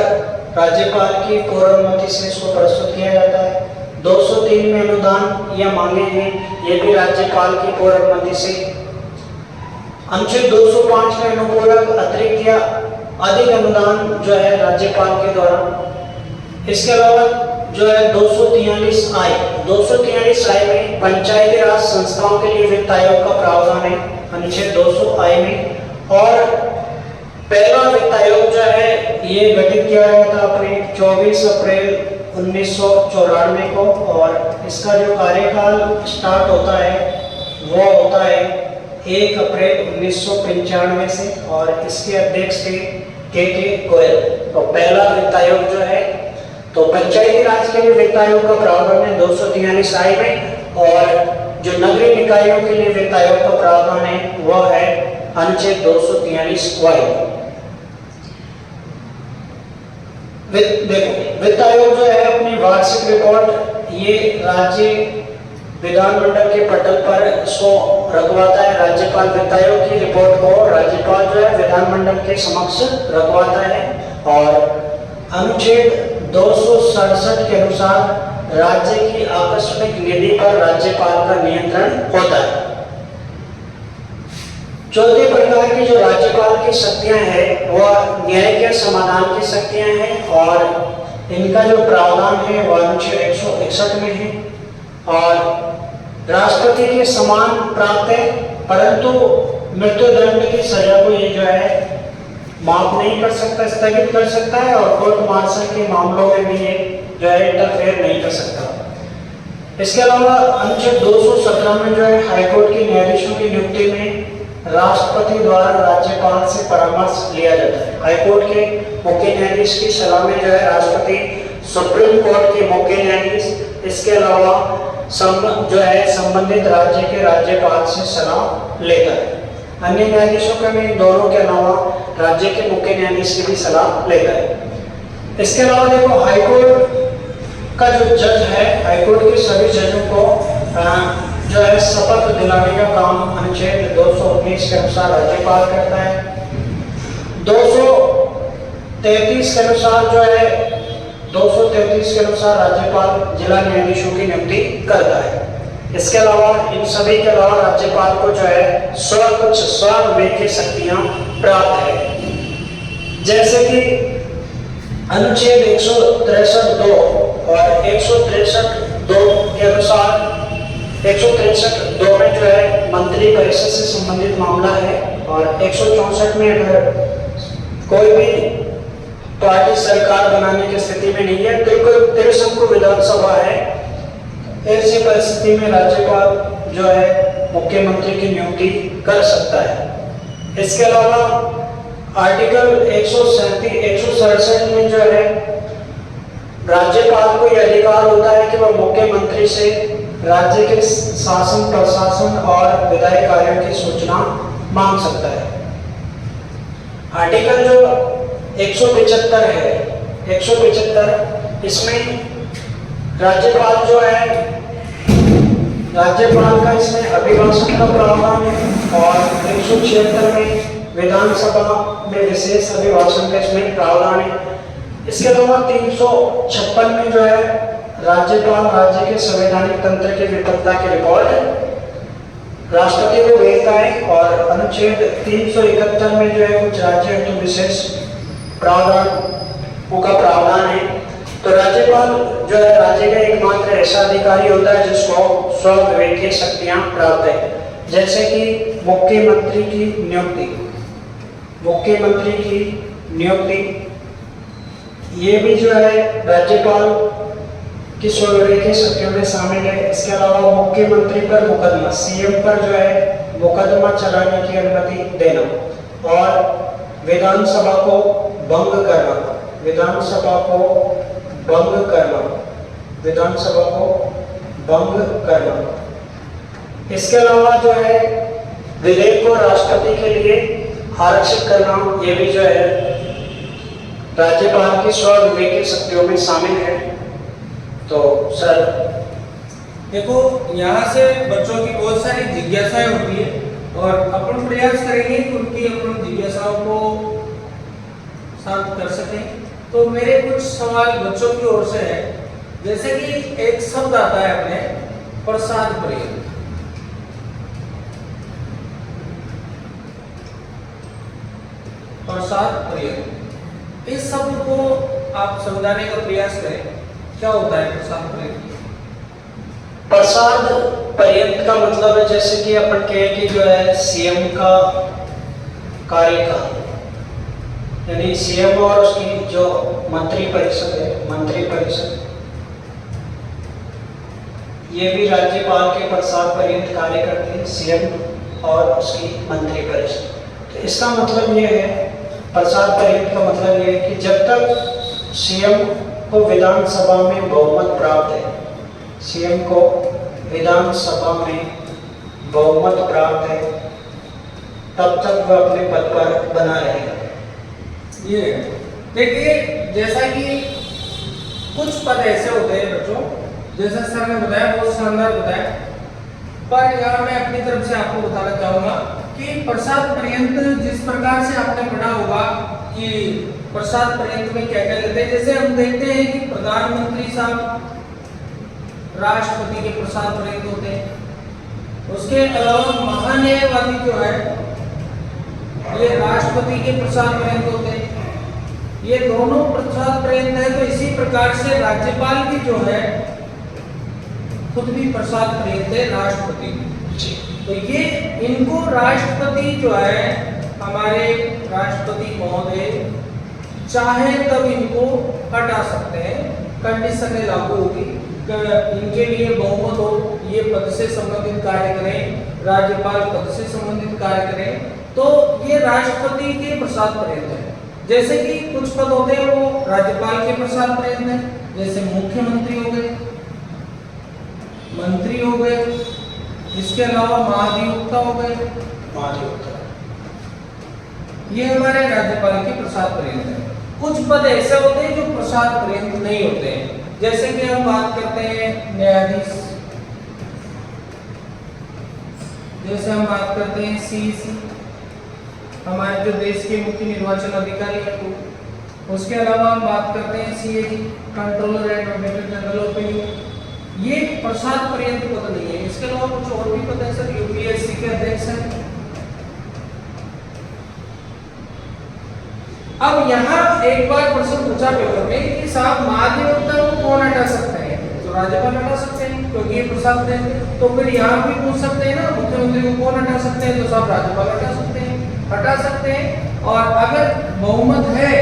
राज्यपाल की पूर्ण अनुमति से इसको प्रस्तुत किया जाता है। 203 में अनुदान या मांगे हैं, ये भी राज्यपाल की पूर्ण अनुमति से। अनुच्छेद 205 में अनुपूरक अतिरिक्त या अधिक अनुदान जो है राज्यपाल के द्वारा। इसके अलावा जो है 243 आई में पंचायती राज संस्थाओं के लिए वित्त आयोग का प्रावधान है अनुच्छेद 200 आई में। और पहला वित्त आयोग जो है ये गठित किया गया था अपने 24 अप्रैल 1994 को और इसका जो कार्यकाल स्टार्ट होता है वो होता है 1 अप्रैल 1995 से और इसके अध्यक्ष थे के गोयल। तो पहला वित्त आयोग जो है तो पंचायती राज के लिए वित्त आयोग का प्रावधान है 243 आई में और जो नगरीय निकायों के लिए वित्त आयोग का प्रावधान है वह है अनुच्छेद 243 वाई। देखो वित्त आयोग जो है अपनी वार्षिक रिपोर्ट ये राज्य विधानमंडल के पटल पर इसको रखवाता है। राज्यपाल वित्त आयोग की रिपोर्ट को राज्यपाल जो है विधानमंडल के समक्ष रखवाता है और अनुच्छेद 267 के अनुसार राज्य की आकस्मिक निधि पर राज्यपाल का नियंत्रण होता है। चौथे प्रकार की जो राज्यपाल की शक्तियां हैं वह न्याय के समाधान की शक्तियां हैं और इनका जो प्रावधान है वह अनुच्छेद 161 में है और राष्ट्रपति के समान प्राप्त है परंतु मृत्युदंड की सजा को ये जो है माफ नहीं कर सकता, स्थगित कर सकता है और कोर्ट मार्शल के मामलों में भी ये जो है इंटरफेयर नहीं कर सकता। इसके अलावा अनुच्छेद 217 में जो है हाईकोर्ट के न्यायाधीशों की नियुक्ति में राष्ट्रपति द्वारा राज्यपाल से परामर्श लिया जाता है। हाईकोर्ट के मुख्य न्यायाधीश की सलाह में जो है राष्ट्रपति, सुप्रीम कोर्ट के मुख्य न्यायाधीश, इसके अलावा जो है संबंधित राज्य के राज्यपाल से सलाह लेता है। अन्य न्यायाधीशों का भी इन दोनों के अलावा राज्य के मुख्य न्यायाधीश की भी सलाह लेता है। इसके अलावा देखो हाईकोर्ट का जो जज है, हाईकोर्ट के सभी जजों को जो है शपथ दिलाने का काम अनुच्छेद 219 के अनुसार राज्यपाल करता है। 233 के अनुसार जो है 233 के अनुसार राज्यपाल जिला न्यायाधीशों की नियुक्ति करता है। इसके अलावा इन सभी के अलावा राज्यपाल को जो है कुछ स्व शक्तियां प्राप्त है, जैसे कि अनुच्छेद 163(2) और 163(2) के अनुसार 163(2) में जो है मंत्री परिषद से संबंधित मामला है, और 164 में अगर कोई भी पार्टी सरकार बनाने की स्थिति में नहीं है, त्रिशंकु विधानसभा है, ऐसी परिस्थिति में राज्यपाल जो है मुख्यमंत्री की नियुक्ति कर सकता है। इसके अलावा आर्टिकल 167 में जो है राज्यपाल को यह अधिकार होता है कि वह मुख्यमंत्री से राज्य के शासन, प्रशासन और विधायी कार्यों की सूचना मांग सकता है। आर्टिकल जो 175 है, 175 इसमें राज्यपाल जो है, राज्यपाल का इसमें अभिभाषण का प्रावधान है, और 176 में विधानसभा में विशेष अभिभाषण का इसमें प्रावधान है। इसके अलावा 356 में जो है राज्यपाल राज्य के संवैधानिक तंत्र की विफलता की रिपोर्ट राष्ट्रपति को भेजता है, और अनुच्छेद 371 में जो है कुछ राज्यों हेतु विशेष प्रावधानों का प्रावधान है। तो राज्यपाल जो है राज्य का एकमात्र ऐसा अधिकारी होता है जिसको स्व शक्तियां प्राप्त है, जैसे कि मुख्यमंत्री की नियुक्ति, मुख्यमंत्री की नियुक्ति ये भी जो है राज्यपाल की स्व शक्तियों में शामिल है। इसके अलावा मुख्यमंत्री पर मुकदमा, सीएम पर जो है मुकदमा चलाने की अनुमति देना, और विधानसभा को भंग करना, विधानसभा को भंग करना, विधानसभा को भंग करना। इसके अलावा जो है विधेयक को राष्ट्रपति के लिए आरक्षित करना, ये भी जो है राज्यपाल की स्व शक्तियों में शामिल है। तो सर देखो, यहाँ से बच्चों की बहुत सारी जिज्ञासाएं होती है, और अपन प्रयास करेंगे कि उनकी अपन जिज्ञासाओं को शांत कर सकें। तो मेरे कुछ सवाल बच्चों की ओर से है, जैसे कि एक शब्द आता है अपने प्रसाद पर्यंत, प्रसाद पर्यंत, इस शब्द को आप समझाने का प्रयास करें, क्या होता है प्रसाद पर्यंत? प्रसाद पर्यंत का मतलब है जैसे कि अपन कहें कि जो है सीएम का कार्यकाल, यानी सीएम और उसकी जो मंत्री परिषद है, मंत्री परिषद, ये भी राज्यपाल के प्रसाद पर्यंत कार्य करते हैं, सीएम और उसकी मंत्री परिषद। तो इसका मतलब ये है, प्रसाद पर्यंत का मतलब ये है कि जब तक सीएम को विधानसभा में बहुमत प्राप्त है, सीएम को विधानसभा में बहुमत प्राप्त है, तब तक वह अपने पद पर बना रहेगा। ये देखिए, जैसा कि कुछ पद ऐसे होते हैं बच्चों, जैसा सर ने बताया, बहुत शानदार बताया, पर यहाँ मैं अपनी तरफ से आपको बताना चाहूंगा कि प्रसाद पर्यंत जिस प्रकार से आपने पढ़ा होगा कि प्रसाद पर्यंत में क्या क्या लेते हैं, जैसे हम देखते हैं कि प्रधानमंत्री साहब राष्ट्रपति के प्रसाद पर्यंत होते हैं। उसके अलावा महान्यायवादी जो है ये राष्ट्रपति के प्रसाद पर्यंत होते हैं। ये दोनों प्रसाद पर्यंत है। तो इसी प्रकार से राज्यपाल भी जो है खुद भी प्रसाद पर्यंत है राष्ट्रपति। तो ये इनको राष्ट्रपति जो है, हमारे राष्ट्रपति महोदय चाहे तब इनको हटा सकते हैं, कंडीशन लागू होगी, इनके लिए बहुमत हो, ये पद से संबंधित कार्य करें, राज्यपाल पद से संबंधित कार्य करें, तो ये राष्ट्रपति के प्रसाद पर्यंत है। जैसे कि कुछ पद होते हैं वो राज्यपाल के प्रसाद पर्यंत है, जैसे मुख्यमंत्री हो गए, मंत्री हो गए, इसके अलावा महाधिवक्ता हो गए। महाधिवक्ता। ये हमारे राज्यपाल के प्रसाद पर्यंत है। कुछ पद ऐसे होते हैं जो प्रसाद पर्यंत नहीं होते हैं, जैसे कि हम बात करते हैं न्यायाधीश, जैसे हम बात करते हैं सीईसी, हमारे जो देश के मुख्य निर्वाचन अधिकारी है वो। उसके अलावा हम बात करते हैं CAG, controller and auditor general of India. ये प्रसाद पर्यंत पद नहीं है। इसके अलावा कुछ और भी पद है सर। यूपीएससी के अध्यक्ष हैं। अब यहाँ एक बार प्रश्न पूछा पेपर में कि साहब महाधिवक्ता को कौन हटा सकते हैं? तो राज्यपाल हटा सकते हैं क्योंकि ये प्रसाद देंगे। तो फिर यहाँ भी पूछ सकते हैं ना, मुख्यमंत्री को कौन हटा सकते हैं? तो साहब राज्यपाल हटा सकते हैं, हटा सकते हैं। और अगर बहुमत है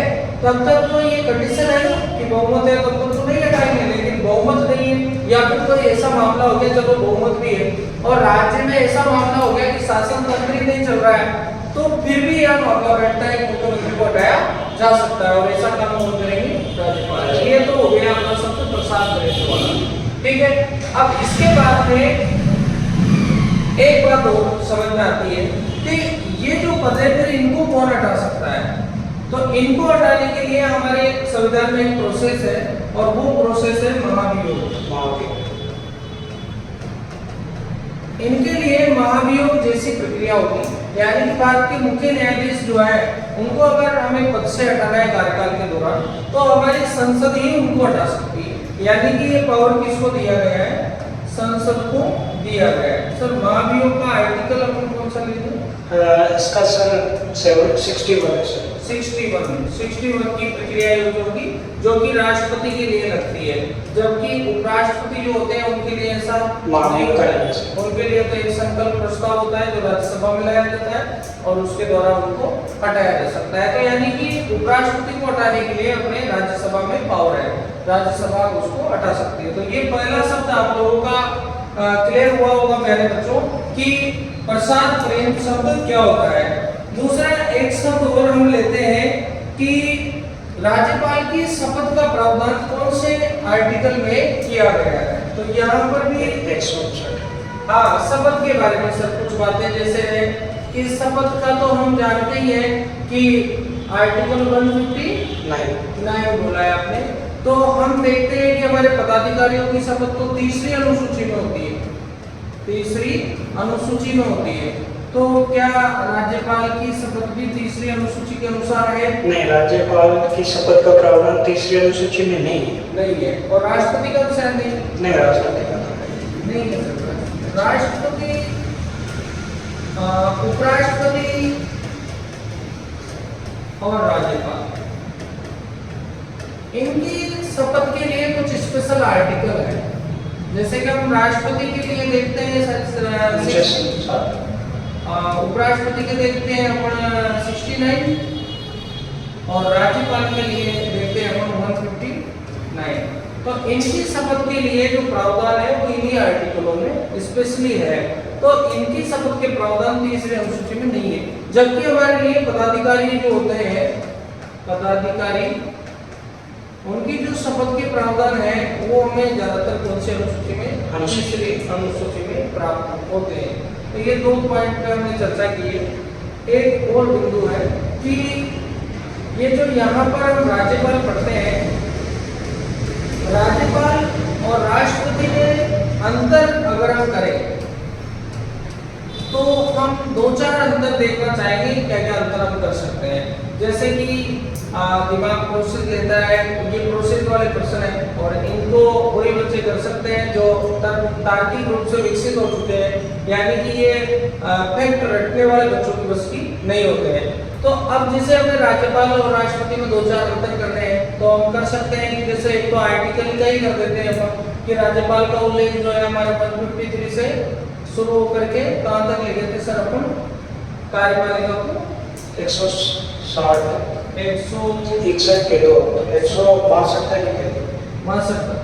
तब तक तो ये कंडीशन है ना कि बहुमत है तब तक तो नहीं हटाएंगे, लेकिन बहुमत नहीं है या फिर कोई ऐसा मामला हो गया चलो बहुमत भी है और राज्य में ऐसा मामला हो गया कि शासन तंत्र ही नहीं चल रहा है, तो फिर भी यह मामला बैठता है कि मुख्यमंत्री को हटाया जा सकता है। और ऐसा काम कौन करेंगे? राज्यपाल। ये तो हो गया अपना सबसे प्रसाद पर्यंत वाला, ठीक है। अब इसके बाद में एक बात और समझ में आती है कि ये जो पद है फिर इनको कौन हटा सकता है? तो इनको हटाने के लिए हमारे संविधान में एक प्रोसेस है और वो प्रोसेस है महाभियोग। इनके लिए महाभियोग जैसी प्रक्रिया होगी, यानी कि भारत के मुख्य न्यायाधीश जो है उनको अगर हमें पद से हटाना है कार्यकाल के दौरान तो हमारी संसद ही उनको हटा सकती है। यानी कि ये पावर किसको दिया गया है? संसद को दिया गया है। सर महाभियोग का आर्टिकल अपन कौन सा लेंगे? इसका सर 61 है सर। 61 की प्रक्रिया यूज होगी जो कि राष्ट्रपति के लिए लगती है, जबकि उपराष्ट्रपति जो होते हैं उनके लिए ऐसा नहीं होता है। उनके लिए तो एक संकल्प प्रस्ताव होता है जो राज्यसभा में लाया जाता है और उसके द्वारा उनको हटाया जा सकता है। तो यानी कि उपराष्ट्रपति को हटाने के लिए अपने राज्यसभा में पावर है, राज्यसभा उसको हटा सकती है। तो ये पहला शब्द आप लोगों का क्लियर हुआ होगा प्यारे बच्चों कि प्रसाद पर्यंत शब्द क्या होता है। दूसरा एक शब्द और हम लेते हैं कि राज्यपाल की शपथ का प्रावधान कौन से आर्टिकल में किया गया है? तो यहाँ पर भी 159। हाँ, शपथ के बारे में सर कुछ बातें जैसे है कि शपथ का तो हम जानते ही हैं कि आर्टिकल 159 बोला है आपने। तो हम देखते हैं कि हमारे पदाधिकारियों की शपथ तो तीसरी अनुसूची में होती है, तीसरी अनुसूची में होती है। तो क्या राज्यपाल की शपथ भी तीसरी अनुसूची के अनुसार है? नहीं, राज्यपाल की शपथ का प्रावधान तीसरी अनुसूची में नहीं है। नहीं है। और राष्ट्रपति का भी शायद नहीं, राष्ट्रपति का नहीं है। राष्ट्रपति, उपराष्ट्रपति और राज्यपाल, इनकी शपथ के लिए कुछ स्पेशल आर्टिकल है। जैसे कि हम राष्ट्रपति के लिए देखते हैं उपराष्ट्रपति के देखते हैं अपन 69 और राज्यपाल के लिए देखते हैं अपन 159। तो इनकी शपथ के लिए जो प्रावधान है वो इन्हीं आर्टिकलों में स्पेशली है। तो इनकी शपथ के प्रावधान तीसरी अनुसूची में नहीं है, जबकि हमारे लिए पदाधिकारी जो होते हैं, पदाधिकारी उनकी जो शपथ के प्रावधान है वो हमें ज्यादातर कौन सी अनुसूची में? तीसरी अनुसूची में प्राप्त होते हैं। तो ये दो पॉइंट पे हमने चर्चा की है। एक और बिंदु है कि ये जो यहाँ पर हम राज्यपाल पढ़ते हैं, राज्यपाल और राष्ट्रपति में अंतर अगर हम करें तो हम 2-4 अंतर देखना चाहेंगे। क्या क्या अंतर हम कर सकते हैं? जैसे कि दिमाग प्रोसेस लेता है, ये प्रोसेस वाले प्रश्न है और इनको वही बच्चे कर सकते हैं जो तार्किक रूप से विकसित हो चुके हैं, यानी कि ये फैक्ट रटने वाले बच्चों की बस की नहीं होते हैं। तो अब जैसे हमें राज्यपाल और राष्ट्रपति में 2-4 अंतर करने हैं तो हम कर सकते हैं कि जैसे एक तो आर्टिकल का ही कर देते हैं अपन कि राज्यपाल का उल्लेख जो है हमारे 153 से शुरू होकर के कहाँ तक ले गए थे सर अपन? कार्यपालिका को 161 के दो 162 तक के दो 62।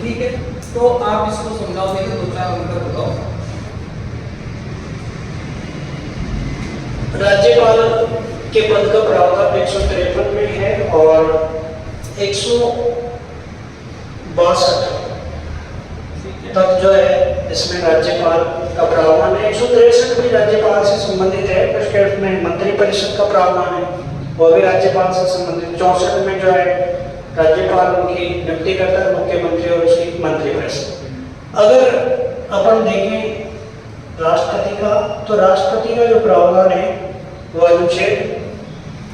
ठीक है, तो आप इसको समझाओ, देंगे 2-4 अंतर बताओ। राज्यपाल के पद का प्रावधान 153 में है और 162 तब जो है इसमें राज्यपाल का प्रावधान है। 163 भी राज्यपाल से संबंधित है, उसके में मंत्रिपरिषद का प्रावधान है, वो भी राज्यपाल से संबंधित। 64 में जो है राज्यपाल उनकी नियुक्ति करता है, मुख्यमंत्री और उसकी मंत्रिपरिषद। अगर अपन देखें राष्ट्रपति का, तो राष्ट्रपति का जो प्रावधान है वो अनुच्छेद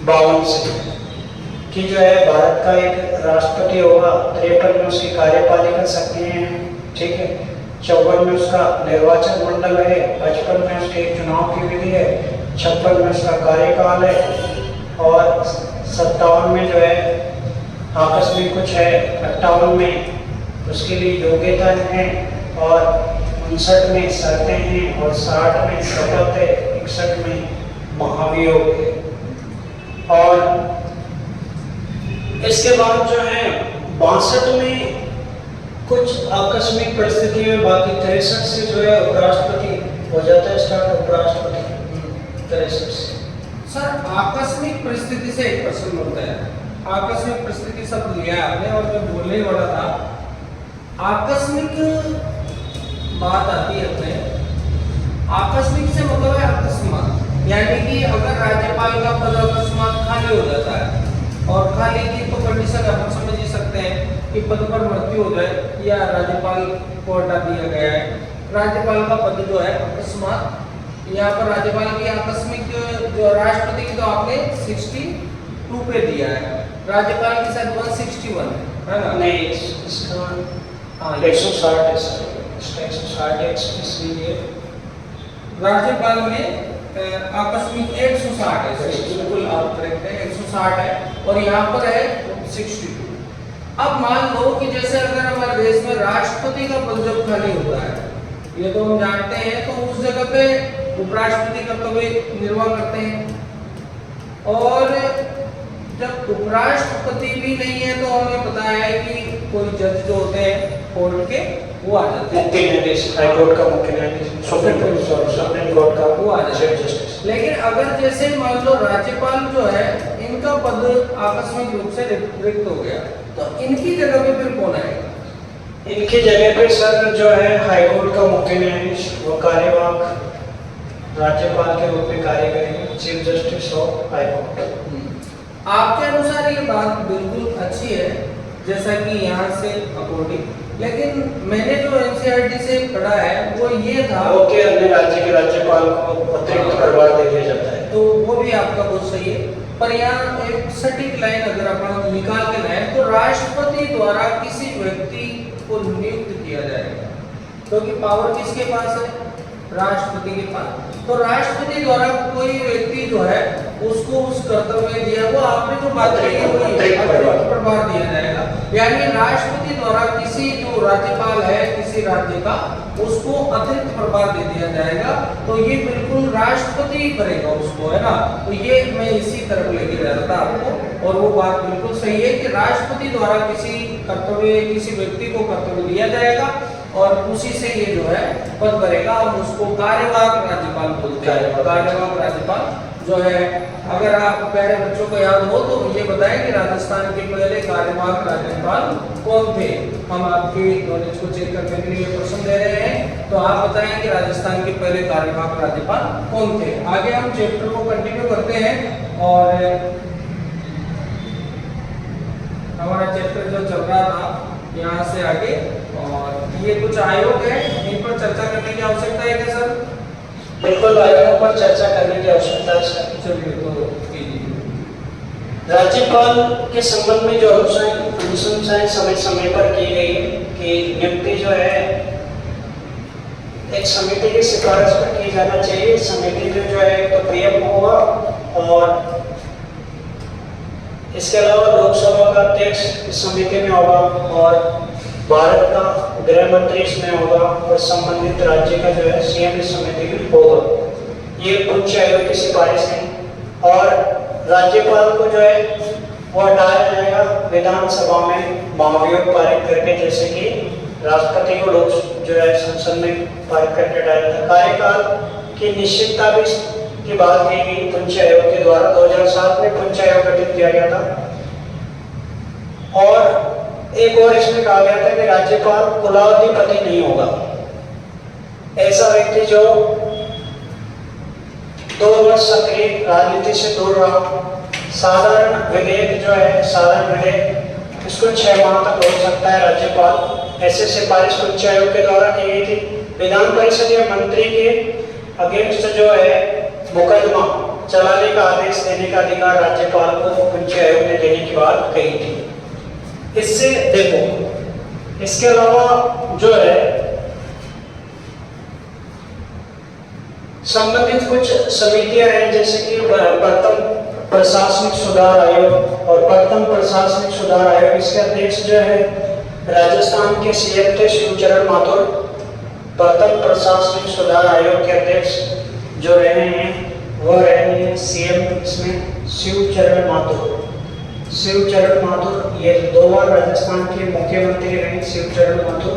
52 से कि जो है भारत का एक राष्ट्रपति होगा, 53 में उसकी कार्यपालिका सक्रिय है, ठीक है, 54 में उसका निर्वाचन मंडल है, 55 में उसके चुनाव की विधि है, 56 में उसका कार्यकाल है, और 57 में जो है आकस्मिक कुछ है, 58 में उसके लिए योग्यता है, और 59 में शर्तें हैं, और 60 में शपथ है, 61 में महाभियोग है। और इसके बाद जो है 62 में कुछ आकस्मिक परिस्थिति में, बाकी 63 से जो है उपराष्ट्रपति हो जाता है स्टार्ट, उपराष्ट्रपति 63 से। सर आकस्मिक परिस्थिति से एक प्रश्न होता है, आकस्मिक परिस्थिति शब्द लिया आपने और मैं बोलने ही वाला था। आकस्मिक बात आती है अपने, आकस्मिक से मतलब है अकस्मात, यानी कि अगर राज्यपाल का पद अकस्मात खाली हो जाता है, और खाली की तो कंडीशन अपन समझ ही सकते हैं कि पद पर मृत्यु हो जाए या राज्यपाल को हटा दिया गया है, राज्यपाल का पद जो है अकस्मात, यहाँ पर राज्यपाल की आकस्मिक जो राष्ट्रपति की तो आपने 62 पे दिया है, राज्यपाल की शायद 161 है ना? नहीं, इसका 160 है सर, इसका 160 है, इसलिए राज्यपाल में आकस्मिक 160 है, बिल्कुल आप करेक्ट है, 160 है, और यहाँ पर है 62। अब मान लो कि जैसे अगर हमारे देश में राष्ट्रपति का पद जब खाली होता है, ये तो हम जानते हैं, तो उस जगह पे उपराष्ट्रपति कर्तव्य निर्वाह करते हैं, और जब उपराष्ट्रपति भी नहीं है तो हमें पता है कि कोई जज जो होते हैं कोर्ट के वो आ जाते हैं, मुख्य न्यायाधीश, हाई कोर्ट का मुख्य न्यायाधीश, सुप्रीम कोर्ट का वो आ जाते हैं। लेकिन अगर जैसे मान लो राज्यपाल जो है इनका पद आकस्मिक रूप से रिक्त हो गया, तो इनकी जगह पे फिर कौन आएगा? इनकी जगह पे सर जो है हाई कोर्ट का मुख्य न्यायाधीश, वो कार्यवाहक राज्यपाल के रूप में कार्य करेंगे, chief justice of high court. आपके अनुसार ये बात बिल्कुल अच्छी है, जैसा कि यहाँ से अकॉर्डिंग, लेकिन मैंने जो एनसीईआरटी से पढ़ा है वो ये था कि अन्य राज्य के राज्यपाल को अतिरिक्त प्रभार दे दिया जाता है, तो वो भी आपका बहुत सही है। पर यहाँ एक सटीक लाइन अगर अपन निकाल के लाए तो राष्ट्रपति द्वारा किसी व्यक्ति को नियुक्त किया जाएगा, क्योंकि पावर किसके पास है? राष्ट्रपति के पास। तो राष्ट्रपति द्वारा कोई व्यक्ति जो है उसको उस कर्तव्य दिया, वो आपने जो बात कही है वो अतिरिक्त प्रभार दिया जाएगा, यानी राष्ट्रपति द्वारा किसी जो राज्यपाल है किसी राज्य का, उसको अतिरिक्त प्रभार दे दिया जाएगा। तो ये बिल्कुल राष्ट्रपति ही करेगा उसको, है ना? तो ये मैं इसी तरफ लेके जा रहा था आपको, और वो बात बिल्कुल सही है कि राष्ट्रपति द्वारा किसी कर्तव्य, किसी व्यक्ति को कर्तव्य दिया जाएगा और उसी से ये जो है पद करेगा, हम उसको कार्यवाहक राज्यपाल बोलते हैं। कार्यवाहक राज्यपाल जो है, अगर आप प्यारे बच्चों को याद हो तो ये बताएं कि राजस्थान के पहले कार्यवाहक राज्यपाल कौन थे? हम आपकी नॉलेज को चेक करने के लिए प्रश्न दे रहे हैं, तो आप बताएं कि राजस्थान के पहले कार्यवाहक राज्यपाल कौन थे। आगे हम चैप्टर को कंटिन्यू करते हैं, और हमारा चैप्टर जो चल रहा था यहाँ से आगे, और ये कुछ आयोग है, इन पर चर्चा करने की आवश्यकता है क्या सर? बिल्कुल, आयोगों पर चर्चा करने की आवश्यकता है सर। चलिए तो कीजिए। राज्यपाल के संबंध में जो अनुशंसाएं समय समय पर की गई कि नियुक्ति जो है एक समिति की सिफारिश पर की जाना चाहिए। समिति में जो है तो पीएम होगा, और इसके अलावा लोकसभा का अध्यक्ष इस समिति में होगा, और भारत का गृह मंत्री इसमें होगा, और संबंधित राज्य का जो है सीएम इस समिति में होगा। ये उच्च आयोग की सिफारिश है, और राज्यपाल को जो है वो हटाया जाएगा विधानसभा में महाभियोग पारित करके, जैसे कि राष्ट्रपति को लोग जो है संसद में पारित करके हटाया था। कार्यकाल की निश्चितता भी की बात की गई पुंछ आयोग के द्वारा। 2007 में पुंछ आयोग गठित किया गया था, और एक और इसमें कहा गया था कि राज्यपाल कुलाधिपति नहीं होगा, ऐसा व्यक्ति जो 2 वर्ष सक्रिय राजनीति से दूर रहा, साधारण विधेयक जो है, साधारण विधेयक इसको 6 माह तक रोक सकता है राज्यपाल, ऐसे सिफारिश उच्च आयोग के द्वारा की गई थी। विधान परिषद या मंत्री के अगेंस्ट जो है मुकदमा चलाने का आदेश देने का अधिकार राज्यपाल को उच्च आयोग ने देने की बात कही थी। इससे देखो, इसके अलावा जो है संबंधित कुछ समितियां हैं, जैसे कि प्रथम प्रशासनिक सुधार आयोग और प्रथम प्रशासनिक सुधार आयोग, इसके अध्यक्ष जो है राजस्थान के सीएम थे शिवचरण माथुर। प्रथम प्रशासनिक सुधार आयोग के अध्यक्ष जो रहे हैं वो रहे हैं सीएम, इसमें शिवचरण माथुर। शिवचरण माथुर ये 2 बार राजस्थान के मुख्यमंत्री रहे शिवचरण माथुर,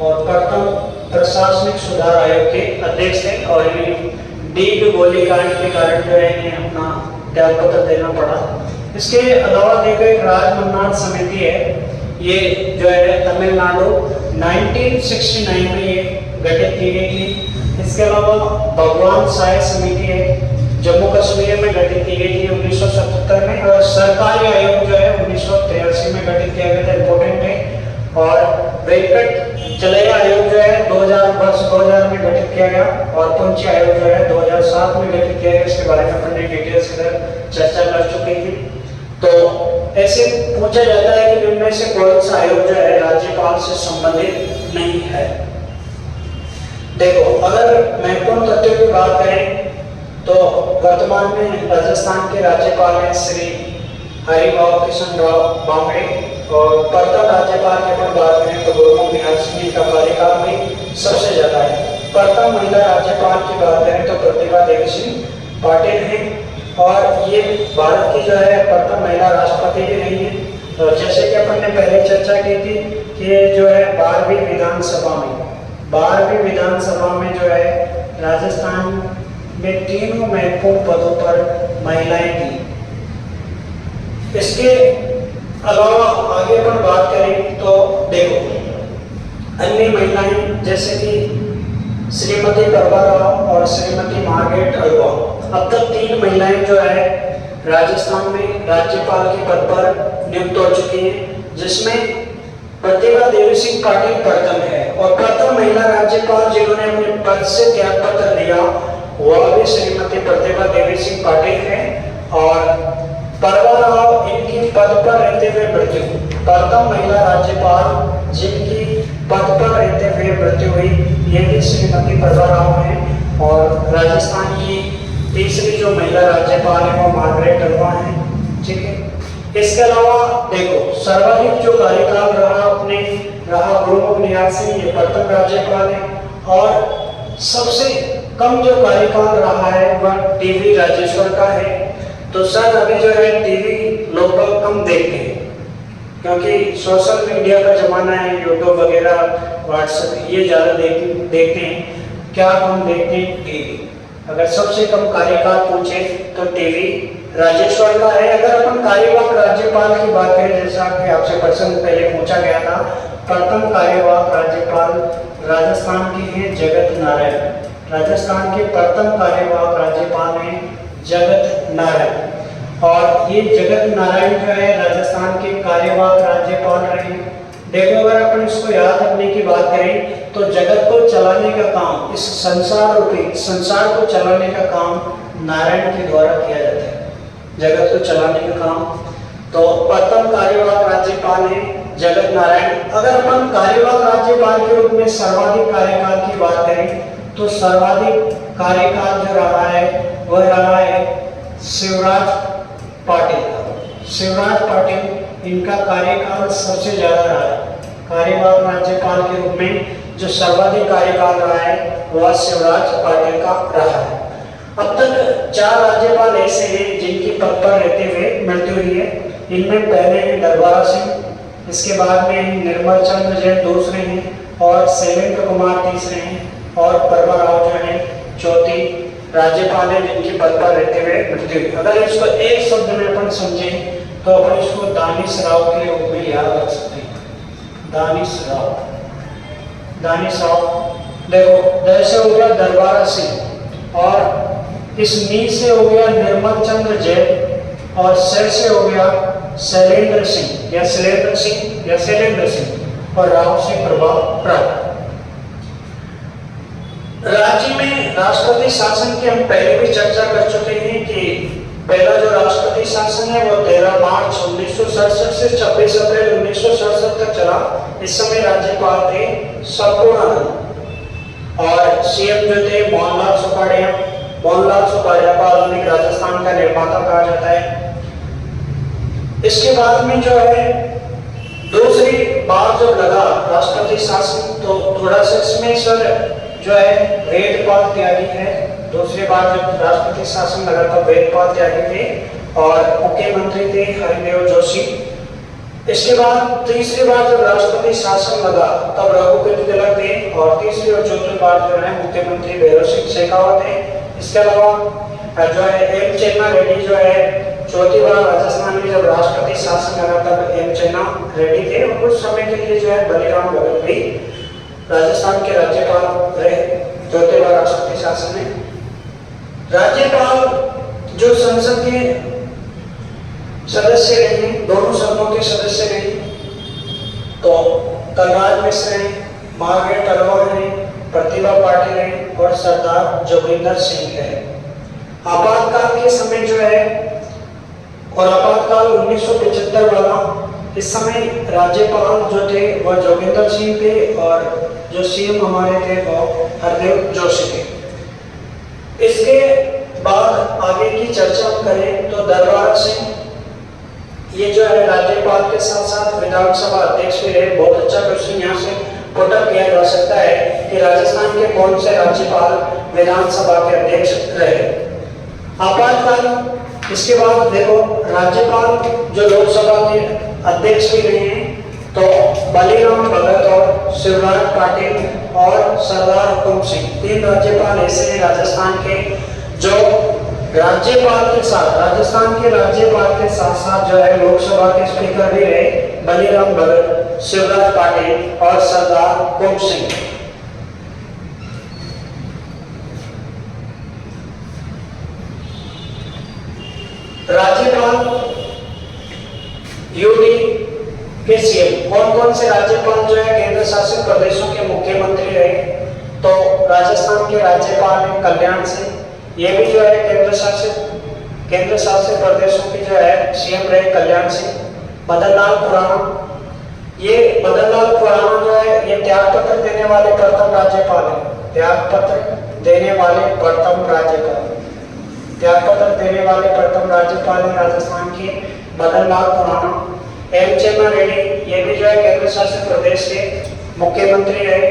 और प्रथम प्रशासनिक सुधार आयोग के अध्यक्ष थे, और इन्हें डीग गोलीकांड के कारण जो है इन्हें अपना त्यागपत्र देना पड़ा। इसके अलावा देखो एक राजमन्नाथ समिति है, ये जो है तमिलनाडु 1969 में ये गठित की गई थी। इसके अलावा भगवान साय समिति है, जम्मू कश्मीर में गठित की गई थी 1977 में, और सरकारी आयोग जो है 1983 में गठित किया गया था, इम्पोर्टेंट है। और वेंकट चलैया आयोग जो है 2000 में गठित किया गया, और पुंछ आयोग जो है 2007 में गठित किया गया। इसके बारे में अपने डिटेल्स के अंदर चर्चा कर चुके थे। तो ऐसे पूछा जाता है कि इनमें से कौन सा आयोग जो है राज्यपाल से संबंधित नहीं है। देखो, अगर महत्वपूर्ण तथ्यों की बात करें तो वर्तमान में राजस्थान के राज्यपाल हैं श्री हरिभाऊ किशन राव बामड़े, और प्रथम राज्यपाल की अपन बात करें तो गुरुमुख निहाल सिंह का कार्यकाल भी सबसे ज्यादा है। प्रथम महिला राज्यपाल की बात करें तो प्रतिभा देवी सिंह पाटिल हैं, और ये भारत की जो है प्रथम महिला राष्ट्रपति भी रही है। और जैसे कि अपन ने पहले चर्चा की थी कि ये जो है 12वीं विधानसभा में जो है राजस्थान में तीनों महत्वपूर्ण पदों पर महिलाएं थी। इसके अलावा आगे अपन बात करें तो देखो अन्य महिलाएं जैसे कि श्रीमती प्रभा राव और श्रीमती मार्गरेट अल्वा, अब तक 3 महिलाएं जो है राजस्थान में राज्यपाल के पद पर नियुक्त हो चुकी हैं, जिसमें प्रतिभा देवी सिंह पाटिल प्रथम है, और प्रथम महिला राज्यपाल जिन्होंने अपने पद से त्यागपत्र दिया वह भी श्रीमती प्रतिभा देवी सिंह पाटिल है। और प्रभा राव इनकी पद पर रहते हुए मृत्यु, प्रथम महिला राज्यपाल जिनकी पद पर रहते हुए मृत्यु हुई ये भी श्रीमती प्रभा राव है। और राजस्थान की तीसरी जो महिला राज्यपाल है वो मार्गरेट अल्वा है, ठीक है। इसके अलावा देखो सर्वाधिक जो कार्यकाल रहा गुरुमुख निहाल सिंह, ये प्रथम राज्यपाल है, और सबसे कम जो कार्यकाल रहा है वह टीवी राजेश्वर का है। तो सर अभी जो है टीवी लोग कम देखते हैं क्योंकि सोशल मीडिया का जमाना है, यूट्यूब वगैरह व्हाट्सएप ये ज़्यादा देखते हैं। क्या हम देखते हैं? टीवी। अगर सबसे कम कार्यकाल पूछे तो टीवी राजेश्वर का है। अगर अपन कार्यवाहक राज्यपाल की बात करें, जैसा कि आपसे प्रश्न पहले पूछा गया था, प्रथम कार्यवाहक राज्यपाल राजस्थान के हैं जगत नारायण। राजस्थान के प्रथम कार्यवाहक राज्यपाल हैं जगत नारायण, और ये जगत नारायण जो है राजस्थान के कार्यवाहक राज्यपाल रहे। देखो अगर अपन इसको याद रखने की बात करें तो जगत को चलाने का काम, इस संसार को चलाने का काम नारायण के द्वारा किया जाता है, जगत को चलाने का काम। तो प्रथम कार्यवाहक राज्यपाल है जगत नारायण। अगर अपन कार्यवाहक राज्यपाल के रूप में सर्वाधिक कार्यकाल की बात करें तो सर्वाधिक कार्यकाल जो रहा है वह रहा है शिवराज पाटिल का। शिवराज पाटिल इनका कार्यकाल सबसे ज्यादा रहा है। कार्यवाहक राज्यपाल के रूप में जो सर्वाधिक कार्यकाल रहा है वह शिवराज पाटिल का रहा है। अब तक 4 राज्यपाल ऐसे हैं जिनकी पद पर रहते हुए मृत्यु हुई है। इनमें पहले हैं दरबारा सिंह, इसके बाद में निर्मल चंद्र जैन दूसरे हैं, और शैलेंद्र कुमार तीसरे हैं, और प्रभा राव जो है चौथी राज्यपाल है जिनकी पद पर रहते हुए मृत्यु हुई। अगर इसको एक शब्द में अपन समझें तो अपन इसको दानिश राव के रूप में याद रख सकते हैं। दानिश राव, दानिश राव। देखो, द से हो गया दरबारा सिंह, और इस नी से हो गया निर्मल चंद्र जैन, और से हो गया शैलेंद्र सिंह या शैलेंद्र सिंह या शैलेंद्र सिंह, और राव से प्रभाव प्राप्त। राज्य में राष्ट्रपति शासन की हम पहले भी चर्चा कर चुके हैं कि पहला जो राष्ट्रपति शासन है वो 13 मार्च 1967 से 26 अप्रैल 1967 तक चला। इस समय राज्यपाल थे संपूर्णानंद, और सीएम जो थे मोहनलाल सुखाड़िया। मोहनलाल सुखाड़िया को आधुनिक राजस्थान का निर्माता कहा जाता है। इसके बाद में जो है दूसरी बार जब लगा राष्ट्रपति शासन, तो थोड़ा सा इसमें सर जो है वेदपाल त्यागी है। दूसरी बार जब राष्ट्रपति शासन लगा तब वेदपाल त्यागी थे और मुख्यमंत्री थे हरिदेव जोशी। इसके बाद तीसरी बार जब राष्ट्रपति शासन लगा तब रघुपति तिलक थे, और तीसरी और चौथी बार जो है मुख्यमंत्री भैरव सिंह शेखावत थे। इसके अलावा जो है एम चेन्ना रेड्डी जो है चौथी बार राजस्थान में जब राष्ट्रपति शासन लगा तब एम चेन्ना रेड्डी थे, और कुछ समय के लिए जो है बलिराम भगत भी राजस्थान के राज्यपाल रहे चौथे बार राष्ट्रपति शासन में। राज्यपाल जो संसद के सदस्य रहे, दोनों सदनों के सदस्य रहे, तो कलराज मिश्र रहे, मार्गरेट अल्वर रहे, प्रतिभा पाटिल रहे, और सरदार जोगिंदर सिंह रहे। आपातकाल के समय जो है, और आपातकाल 1975 वाला, इस समय राज्यपाल जो थे वह जोगिंदर सिंह थे, और जो सीएम हमारे थे वो हरदेव जोशी थे। इसके बाद आगे की चर्चा करें तो दरबारा सिंह, ये जो है राज्यपाल के साथ साथ विधानसभा अध्यक्ष भी रहे। बहुत अच्छा क्वेश्चन यहाँ से पुट अप किया जा सकता है कि राजस्थान के कौन से राज्यपाल विधानसभा के अध्यक्ष रहे। आपातकाल, इसके बाद देखो राज्यपाल जो लोकसभा के अध्यक्ष भी रहे हैं, तो बलिराम भगत और शिवराज पाटिल और सरदार हुकुम सिंह, तीन राज्यपाल ऐसे हैं राजस्थान के जो राज्यपाल के साथ, राजस्थान के राज्यपाल के साथ साथ जो है लोकसभा के स्पीकर भी रहे। बलिराम भगत, शिवराज पाटिल और सरदार हुकुम सिंह। राज्यपाल यूटी के सीएम, कौन कौन से राज्यपाल जो है केंद्र शासित प्रदेशों के मुख्यमंत्री रहे, तो राजस्थान के राज्यपाल हैं कल्याण सिंह, ये भी जो है केंद्र शासित प्रदेशों के जो है सीएम रहे कल्याण सिंह। मदनलाल खुराना, ये मदनलाल खुराना जो है ये त्यागपत्र देने वाले प्रथम राज्यपाल हैं। त्यागपत्र देने वाले प्रथम राज्यपाल, त्यागपत्र देने वाले प्रथम राज्यपाल हैं राजस्थान के मदनलाल खुराना। एम चेन्ना रेड्डी, ये भी जो है केंद्र शासित प्रदेश के मुख्यमंत्री रहे।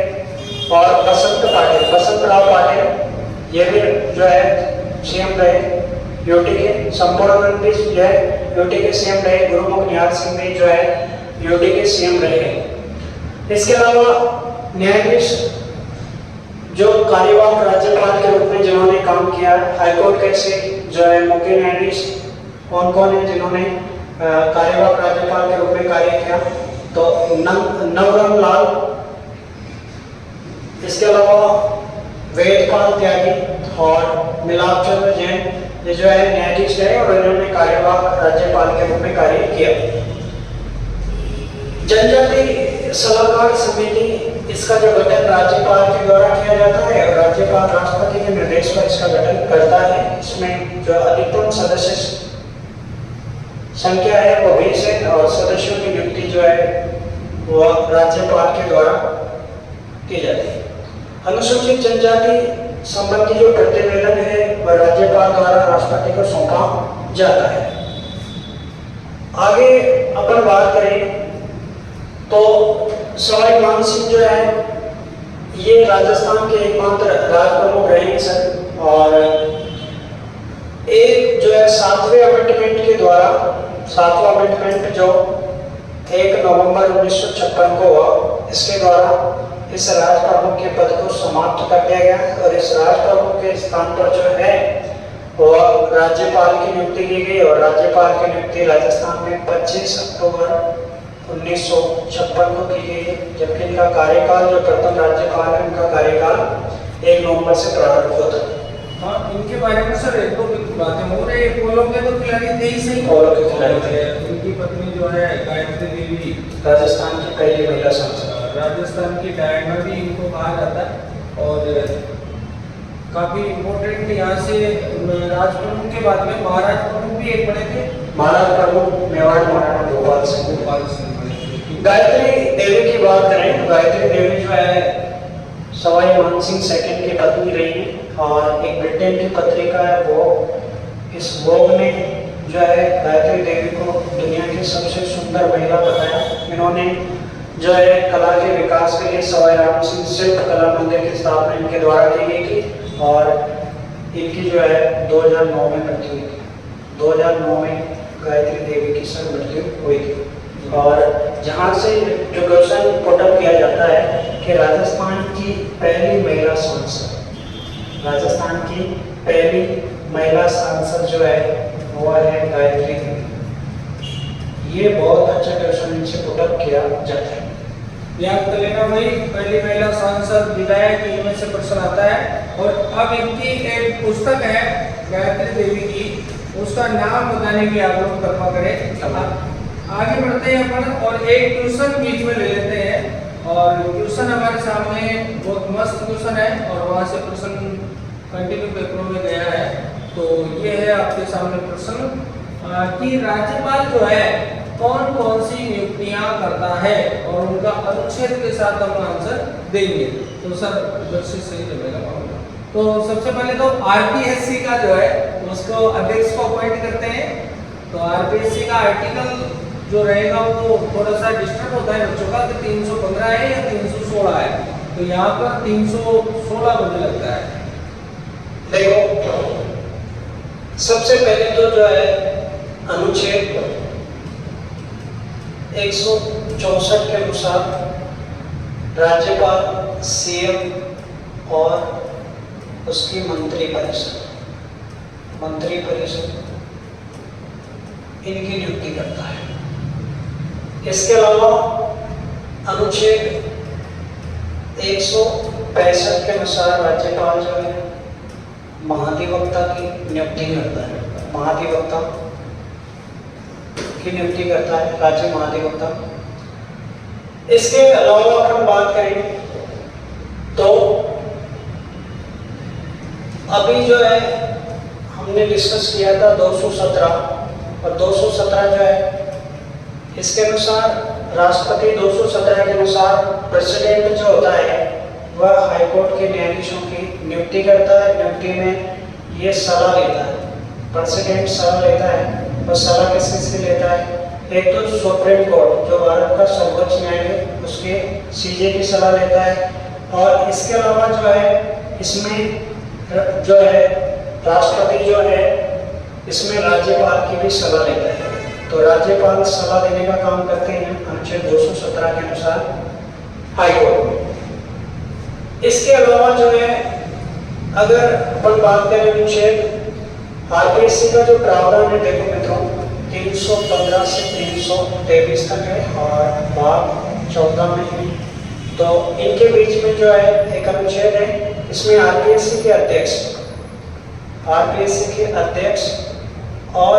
और बसंत राव पाटिल, ये भी जो है सीएम रहे यूटी के। संपूर्णानंद भी जो है यूटी के सीएम रहे। गुरुमुख निहाल सिंह भी जो है यूटी के सीएम रहे। इसके अलावा न्यायाधीश जो कार्यवाहक राज्यपाल के रूप में जिन्होंने काम किया, हाईकोर्ट के से जो है मुख्य न्यायाधीश कौन कौन है जिन्होंने कार्यवाहक राज्यपाल के रूप में कार्य किया, तो नवरंग लाल, इसके अलावा वेदपाल त्यागी और मिलाप चंद्र जैन, ये जो है न्यायाधीश रहे और इन्होंने कार्यवाहक राज्यपाल के रूप में कार्य किया। जनजाति सलाहकार समिति, इसका जो गठन राज्यपाल के द्वारा किया जाता है और राज्यपाल राष्ट्रपति के निर्देश पर इसका गठन करता है। इसमें जो अधिकतम सदस्य संख्या है वो 20 है और सदस्यों की नियुक्ति जो है वो राज्यपाल के द्वारा की जाती है। अनुसूचित जनजाति संबंधी जो प्रतिवेदन है वह राज्यपाल द्वारा राष्ट्रपति को सौंपा जाता है। आगे अपन बात करें तो सवाई मान सिंह जो है ये राजस्थान के एकमात्र राज प्रमुख रहे सर, और एक जो है 7वें अमेंडमेंट के द्वारा, 7वां अमेंडमेंट जो 1 नवंबर 1956 को हुआ, इसके द्वारा इस राज प्रमुख के पद को समाप्त कर दिया गया और इस राज प्रमुख के स्थान पर जो है और राज्यपाल की नियुक्ति की गई और राज्यपाल की नियुक्ति राजस्थान में 25 अक्टूबर 1956 को की गई है, जबकि इनका कार्यकाल जो प्रथम राज्यपाल है उनका कार्यकाल 1 नवंबर से प्रारंभ होता है। हाँ, इनके बारे में सर एक दो बातें हो रही है। पोलो के तो खिलाड़ी थे ही सही, पोलो के खिलाड़ी थे। इनकी पत्नी जो है गायत्री देवी, राजस्थान की पहली महिला सांसद, राजस्थान की डायना भी इनको कहा जाता है। और काफी इम्पोर्टेंट यहाँ से राज प्रमुख के बाद में महाराज प्रमुख भी एक बने थे। महाराज प्रमुख मेवाड़ महाराणा भोपाल सिंह। गायत्री देवी की बात करें तो गायत्री देवी जो है सवाई मानसिंह सेकंड की पत्नी रही है और एक ब्रिटेन की पत्रिका है वो इस वोग ने जो है गायत्री देवी को दुनिया की सबसे सुंदर महिला बताया। इन्होंने जो है कला के विकास के लिए सवाई राम सिंह शिल्प कला मंदिर की स्थापना इनके द्वारा की गई थी और इनकी जो है 2009 में मृत्यु हुई थी। 2009 में गायत्री देवी की सर मृत्यु हुई थी और जहाँ से जो क्वेश्चन पुटअप किया जाता है कि राजस्थान की पहली महिला सांसद, राजस्थान की पहली महिला सांसद जो है वो है गायत्री देवी। ये बहुत अच्छा क्वेश्चन इनसे पुटअप किया जाता है। याद कर लेना भाई, पहली महिला सांसद विधायक इनमें से प्रश्न आता है। और अब इनकी एक पुस्तक है गायत्री देवी की, उसका नाम बताने की आप लोग कृपा करें। आगे बढ़ते हैं अपन और एक क्वेश्चन बीच में ले लेते हैं और क्वेश्चन हमारे सामने बहुत मस्त क्वेश्चन है और वहाँ से प्रश्न कंटिन्यू पेपरों में गया है। तो ये है आपके सामने प्रश्न कि राज्यपाल जो है कौन कौन सी नियुक्तियां करता है और उनका अनुच्छेद के साथ हम आंसर देंगे। तो सर उधर से सही लगेगा। तो सबसे पहले तो आरपीएससी का जो है उसको अध्यक्ष को अपॉइंट करते हैं। तो आरपीएससी का आर्टिकल जो रहेगा वो थोड़ा सा डिस्टर्ब होता है बच्चों का कि 315 है या 316 है। तो यहाँ पर 316 मुझे लगता है। देखो सबसे पहले तो जो है अनुच्छेद 164 के अनुसार राज्यपाल, सीएम और उसकी मंत्री परिषद इनकी नियुक्ति करता है। इसके अलावा अनुच्छेद 165 के अनुसार राज्यपाल जो है महाधिवक्ता की नियुक्ति करता है। महाधिवक्ता की नियुक्ति करता है राज्य महाधिवक्ता। इसके अलावा अगर हम बात करें तो अभी जो है हमने डिस्कस किया था 217 और 217 जो है इसके अनुसार राष्ट्रपति 217 के अनुसार प्रेसिडेंट जो होता है वह हाईकोर्ट के न्यायाधीशों की नियुक्ति करता है। नियुक्ति में ये सलाह लेता है, प्रेसिडेंट सलाह लेता है। और सलाह किससे लेता है? एक तो सुप्रीम कोर्ट जो भारत का सर्वोच्च न्यायालय उसके सीजे की सलाह लेता है और इसके अलावा जो है इसमें जो है राष्ट्रपति जो है इसमें राज्यपाल की भी सलाह लेता है। तो राज्यपाल सलाह देने का काम करते हैं अनुच्छेद 217 के अनुसार हाईकोर्ट में। इसके अलावा जो है अगर अपन बात करें अनुच्छेद आरपीएससी का जो प्रावधान है, देखो मित्रों 315 से 323 तक है और भाग 14 में है। तो इनके बीच में जो है एक अनुच्छेद है, इसमें आरपीएससी के अध्यक्ष और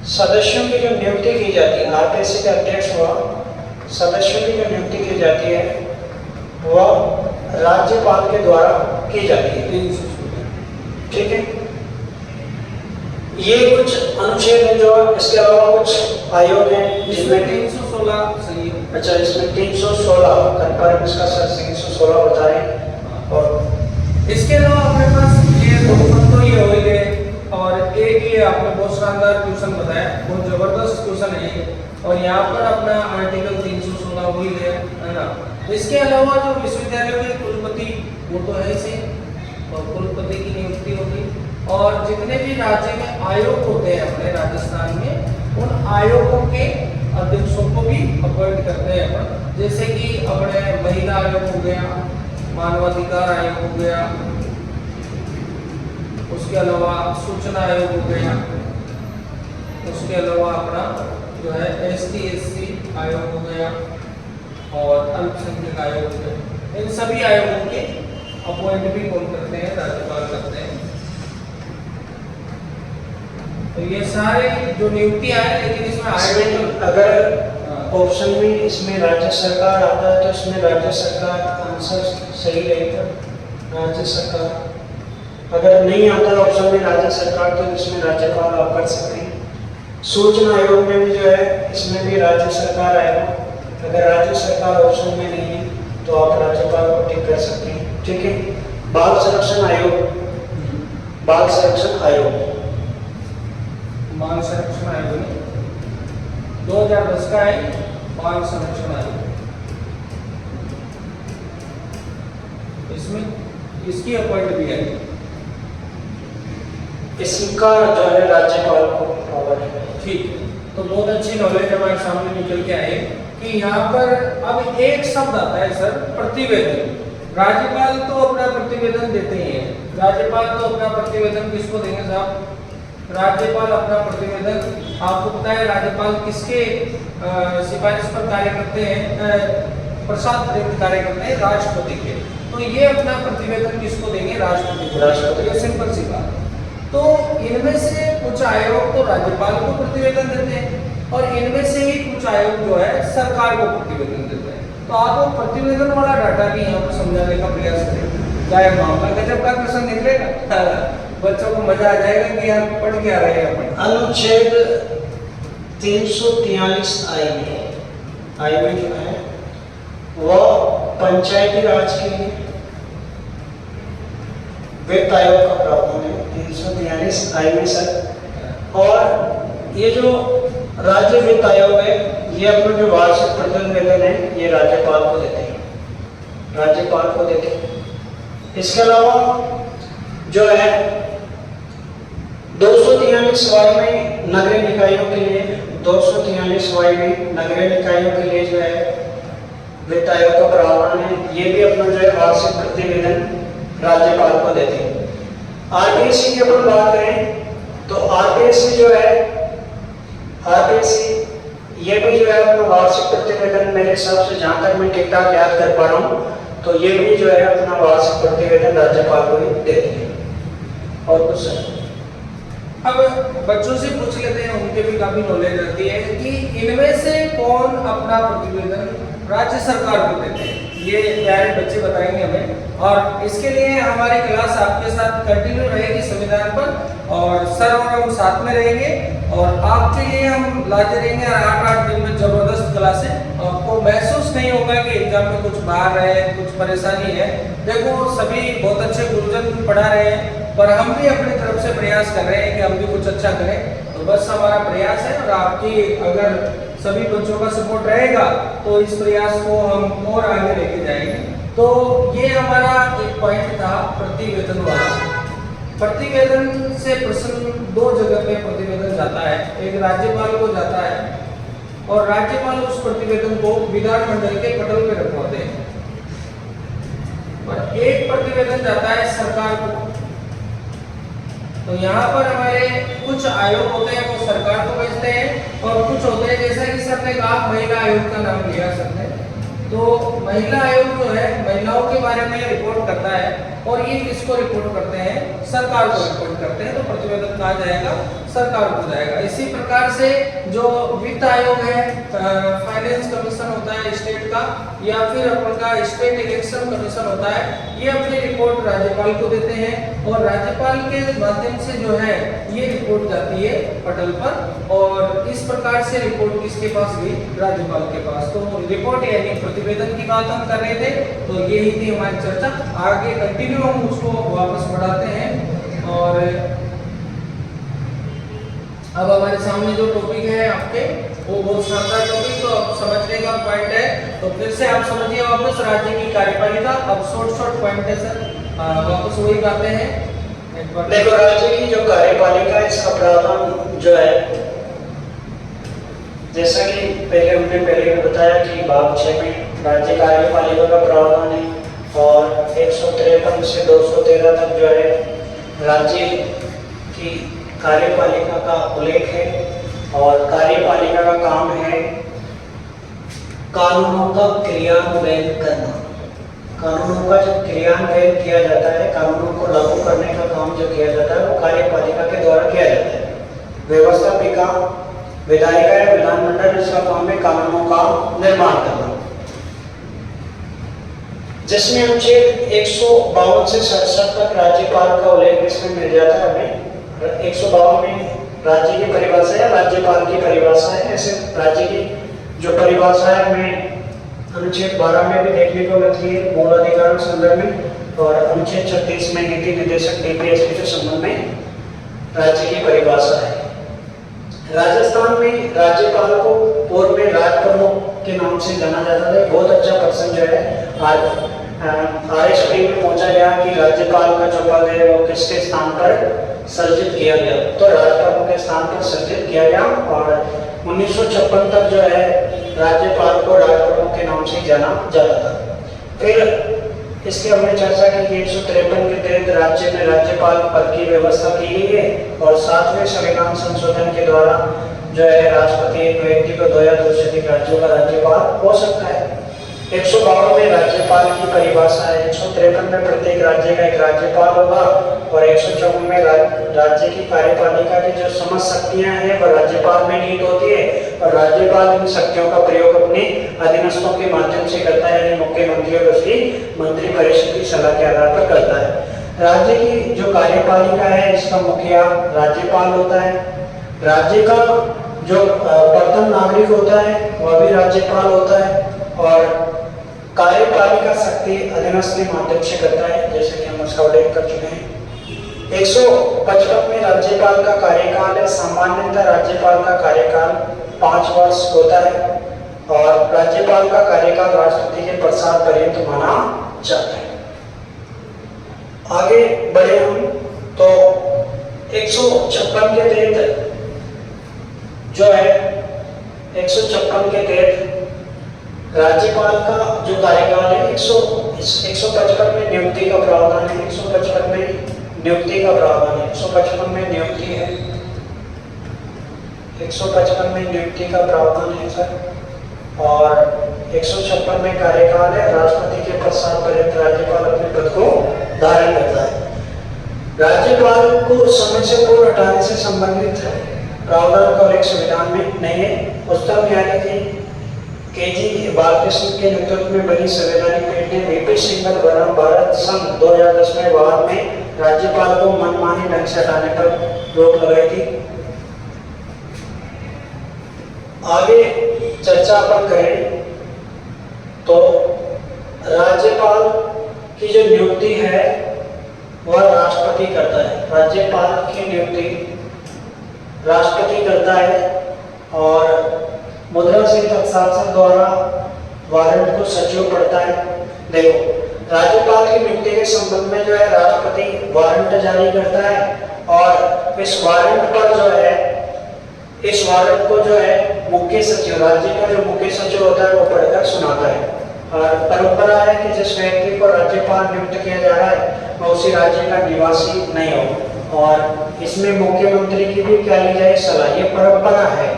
सदस्यों की जो नियुक्ति की जाती है, आरपीएससी के अध्यक्ष व सदस्यों की जो नियुक्ति की जाती है वह राज्यपाल के द्वारा की जाती है। ठीक है, ये कुछ अनुच्छेद है जो इसके अलावा कुछ आयोग हैं जिसमें 316 सही है। अच्छा, इसमें 316 कंफर्म इसका सर 316 बता रहे हैं। और इसके अलावा अपने पास ये तो ये हो गए और एक ये आपने बहुत शानदार क्वेश्चन बताया, बहुत जबरदस्त क्वेश्चन है ये। और यहाँ पर अपना आर्टिकल 316 हो ही गया है ना। इसके अलावा जो विश्वविद्यालय के कुलपति वो तो है ही, और कुलपति की नियुक्ति होगी। और जितने भी राज्य में आयोग होते हैं अपने राजस्थान में, उन आयोगों के अध्यक्षों को भी अपॉइंट करते हैं अपन। जैसे कि अपने महिला आयोग हो गया, मानवाधिकार आयोग हो गया, उसके अलावा सूचना आयोग हो गया, उसके अलावा अपना जो है ST/SC आयोग हो गया और अल्पसंख्यक आयोग हो गया। इन सभी आयोगों के अपॉइंट भी कौन करते हैं, राज्यपाल करते हैं। तो ये सारे जो नियुक्तियां हैं, लेकिन इसमें आयोग अगर ऑप्शन में इसमें राज्य सरकार आता है तो इसमें राज्य सरकार आंसर सही रहेगा, राज्य सरकार। अगर नहीं आता ऑप्शन में राज्य सरकार तो इसमें राज्यपाल आप कर सकते हैं। सूचना आयोग में भी जो है इसमें भी राज्य सरकार आएगा। अगर राज्य सरकार ऑप्शन में नहीं है तो आप राज्यपाल को टिक कर सकते हैं। ठीक है। बाल संरक्षण आयोग, बाल संरक्षण आयोग, बाल संरक्षण आयोग ने 2010 का है बाल संरक्षण आयोग। इसमें इसकी अपॉइंट भी है, इसका जो है राज्यपाल को पावर है। ठीक है। तो बहुत अच्छी नॉलेज हमारे सामने निकल के आए कि यहाँ पर अब एक शब्द आता है सर, प्रतिवेदन। राज्यपाल तो अपना प्रतिवेदन देते ही हैं। राज्यपाल तो अपना प्रतिवेदन किसको देंगे साहब? राज्यपाल अपना प्रतिवेदन, आपको पता है राज्यपाल किसके सिफारिश पर कार्य करते हैं, प्रसाद कार्य करते हैं, राष्ट्रपति के। तो ये अपना प्रतिवेदन किसको देंगे? राष्ट्रपति को। राष्ट्रपति, ये सिंपल सी बात। तो इनमें से कुछ आयोग तो राज्यपाल को प्रतिवेदन देते हैं और इनमें से ही कुछ आयोग जो है सरकार को प्रतिवेदन देते हैं। तो आप वो प्रतिवेदन वाला डाटा भी यहाँ पर समझाने का प्रयास करें, चाहे मामला गजब का क्वेश्चन निकलेगा, बच्चों को मजा आ जाएगा कि यार पढ़ के आ रहे हैं अपन। अनुच्छेद 343 आई में जो है वह पंचायती राज के लिए वित्त आयोग का प्रावधान है 343 आई में सर। और ये जो राज्य वित्त आयोग है ये अपना जो वार्षिक प्रतिवेदन है ये राज्यपाल को देते हैं, राज्यपाल को देते हैं। इसके अलावा जो है 243 वाई में नगरीय निकायों के लिए, 243 वाई में नगरीय निकायों के लिए जो है वित्त आयोग का प्रावधान है। ये भी अपना जो है वार्षिक प्रतिवेदन राज्यपाल को देते हैं। आरटीसी की अपन बात करें तो आरटीसी जो है, आरटीसी ये भी जो है अपना वार्षिक प्रतिवेदन, मेरे हिसाब से जहां तक मैं ठीक ठाक याद कर पा रहा हूँ तो ये भी जो है अपना वार्षिक प्रतिवेदन राज्यपाल को ही देते हैं। और कुछ सर अब बच्चों से पूछ लेते हैं, उनके भी काफी नॉलेज रहती है कि इनमें से कौन अपना प्रतिवेदन राज्य सरकार को देते हैं। ये प्यारे बच्चे बताएंगे हमें, और इसके लिए हमारी क्लास आपके साथ कंटिन्यू रहेगी संविधान पर, और सर और हम साथ में रहेंगे और आपके लिए हम लाते रहेंगे 8-8 दिन में जबरदस्त क्लासें। आपको महसूस नहीं होगा कि एग्जाम में कुछ बाहर है, कुछ परेशानी है। देखो सभी बहुत अच्छे गुरुजन पढ़ा रहे हैं, पर हम भी अपनी तरफ से प्रयास कर रहे हैं कि हम भी कुछ अच्छा करें। तो बस हमारा प्रयास है, और आपकी अगर सभी बच्चों का सपोर्ट रहेगा तो इस प्रयास को हम और आगे लेके जाएंगे। तो ये हमारा एक पॉइंट था प्रतिवेदन वाला। प्रतिवेदन से प्रश्न 2 जगह पे प्रतिवेदन जाता है, एक राज्यपाल को जाता है और राज्यपाल उस प्रतिवेदन को विधानमंडल के पटल पे रखवाते हैं, और एक प्रतिवेदन जाता है सरकार को। तो यहाँ पर हमारे कुछ आयोग होते हैं वो सरकार को भेजते हैं, और कुछ होते हैं जैसा कि सर ने कहा महिला आयोग का नाम लिया सर ने, तो महिला आयोग जो है महिलाओं के बारे में रिपोर्ट करता है, और ये किसको रिपोर्ट करते हैं? सरकार को रिपोर्ट करते हैं। तो प्रतिवेदन कहाँ जाएगा? सरकार को जाएगा। इसी प्रकार से जो वित्त आयोग है, फाइनेंस कमीशन होता है स्टेट का, या फिर अपन का स्टेट इलेक्शन कमीशन होता है, ये अपनी रिपोर्ट राज्यपाल को देते हैं, और राज्यपाल के माध्यम से जो है ये रिपोर्ट जाती है पटल पर, और इस प्रकार से रिपोर्ट किसके पास गई? राज्यपाल के पास। तो रिपोर्ट यानी प्रतिवेदन की बात हम कर रहे थे, तो यही थी हमारी चर्चा। आगे कंटिन्यू हम उसको वापस बढ़ाते हैं, और अब हमारे सामने जो टॉपिक है आपके, वो बहुत शानदार टॉपिक, तो अब समझने का पॉइंट है। तो फिर से आप समझिए वापस राज्य की कार्यपालिका। अब शॉर्ट पॉइंट है सर, वापस वही बातें हैं। देखो राज्य की जो कार्यपालिका है इसका प्रावधान जो है, जैसा कि हमने पहले बताया कि भाग 6 में राज्य कार्यपालिका का प्रावधान है, और 153 से 213 तक जो है राज्य की कार्यपालिका का उल्लेख है और कार्यपालिका का काम है कानूनों का क्रियान्वयन करना। कानूनों का जब क्रियान्वयन किया जाता है, कानूनों को लागू करने का काम जो किया जाता है वो कार्यपालिका के द्वारा किया जाता है। व्यवस्थापिका विधायिका या विधानमंडल, इसका काम है कानूनों का निर्माण करना। जिसमें अनुच्छेद 152 से 67 तक राज्यपाल का उल्लेख इसमें मिल जाता है हमें। 152 में राज्य की परिभाषा है, राज्यपाल की परिभाषा है। ऐसे राज्य की जो परिभाषा है हमें अनुच्छेद 12 में भी देखने को मिलती है मूल अधिकारों के संदर्भ में, और अनुच्छेद 36 में नीति निर्देशक डीपीएसपी के संबंध में राज्य की परिभाषा है। राजस्थान में राज्यपाल को पूर्व में राज प्रमुख के नाम से जाना जाता था। बहुत अच्छा पर्सन जो है आज RSP में पहुंचा गया कि राज्यपाल का जो पद है वो किसके स्थान पर सर्जित किया गया, तो राज प्रमुख के स्थान पर सर्जित किया गया। और 1956 तक जो है राज्यपाल को राज प्रमुख के नाम से जाना जाता था। फिर इसकी हमने चर्चा की कि 153 के तहत राज्य में राज्यपाल पद की व्यवस्था की गई है और 7वें संविधान संशोधन के द्वारा जो है राष्ट्रपति एक व्यक्ति को 2 या 2 से अधिक राज्यों का राज्यपाल हो सकता है। 152 में राज्यपाल की परिभाषा है। 153 में प्रत्येक राज्य का एक राज्यपाल होगा और 154 में राज्य की कार्यपालिका की जो समस्त शक्तियां हैं वह राज्यपाल में निहित होती है और राज्यपाल इन शक्तियों का प्रयोग अपने अधीनस्थों के माध्यम से करता है, यानी मुख्यमंत्री और उसकी मंत्रिपरिषद की सलाह के आधार पर करता है। राज्य की जो कार्यपालिका है इसका मुखिया राज्यपाल होता है। राज्य का जो प्रथम नागरिक होता है वह भी राज्यपाल होता है और कार्यपालिका शक्ति अधीनस्थ के माध्यम से करता है, जैसे कि हम उसका उल्लेख कर चुके हैं। 155 में राज्यपाल का कार्यकाल है। सामान्यतः राज्यपाल का कार्यकाल 5 वर्ष होता है और राज्यपाल का कार्यकाल राष्ट्रपति के प्रसाद पर्यंत माना जाता है। आगे बढ़े हम तो 156 के तहत जो है 156 के तहत राज्यपाल का जो कार्यकाल है 155 में नियुक्ति का प्रावधान है। 155 में नियुक्ति का प्रावधान है। 155 में नियुक्ति है। 155 में नियुक्ति का प्रावधान है सर। और 156 में कार्यकाल है। राष्ट्रपति के प्रसाद पर्यंत राज्यपाल अपने पद को धारण करता है। राज्यपाल को समय से पूर्व हटाने से संबंधित प्रावधान का उल्लेख संविधान में नहीं है। उच्चतम न्यायालय की केजी बालकृष्ण के नेतृत्व में बनी संवैधानिक पीठ ने वीपी सिंघल बनाम भारत संघ 2010 में वाद में राज्यपाल को मनमानी ढंग से हटाने पर रोक लगाई थी। आगे चर्चा अपन करें तो राज्यपाल की जो नियुक्ति है वह राष्ट्रपति करता है। राज्यपाल की नियुक्ति राष्ट्रपति करता है और मुद्रा संहिता हस्ताक्षर द्वारा वारंट को सचिव पढ़ता है। देखो राज्यपाल की नियुक्ति के संबंध में जो है राष्ट्रपति वारंट जारी करता है और इस वारंट पर जो है इस वारंट को जो है मुख्य सचिव, राज्य का जो मुख्य सचिव होता है वो पढ़कर सुनाता है। और परंपरा है कि जिस व्यक्ति को राज्यपाल नियुक्त किया जा रहा है वह उसी राज्य का निवासी नहीं हो और इसमें मुख्यमंत्री की भी क्या ली जाए सलाह, ये परंपरा है।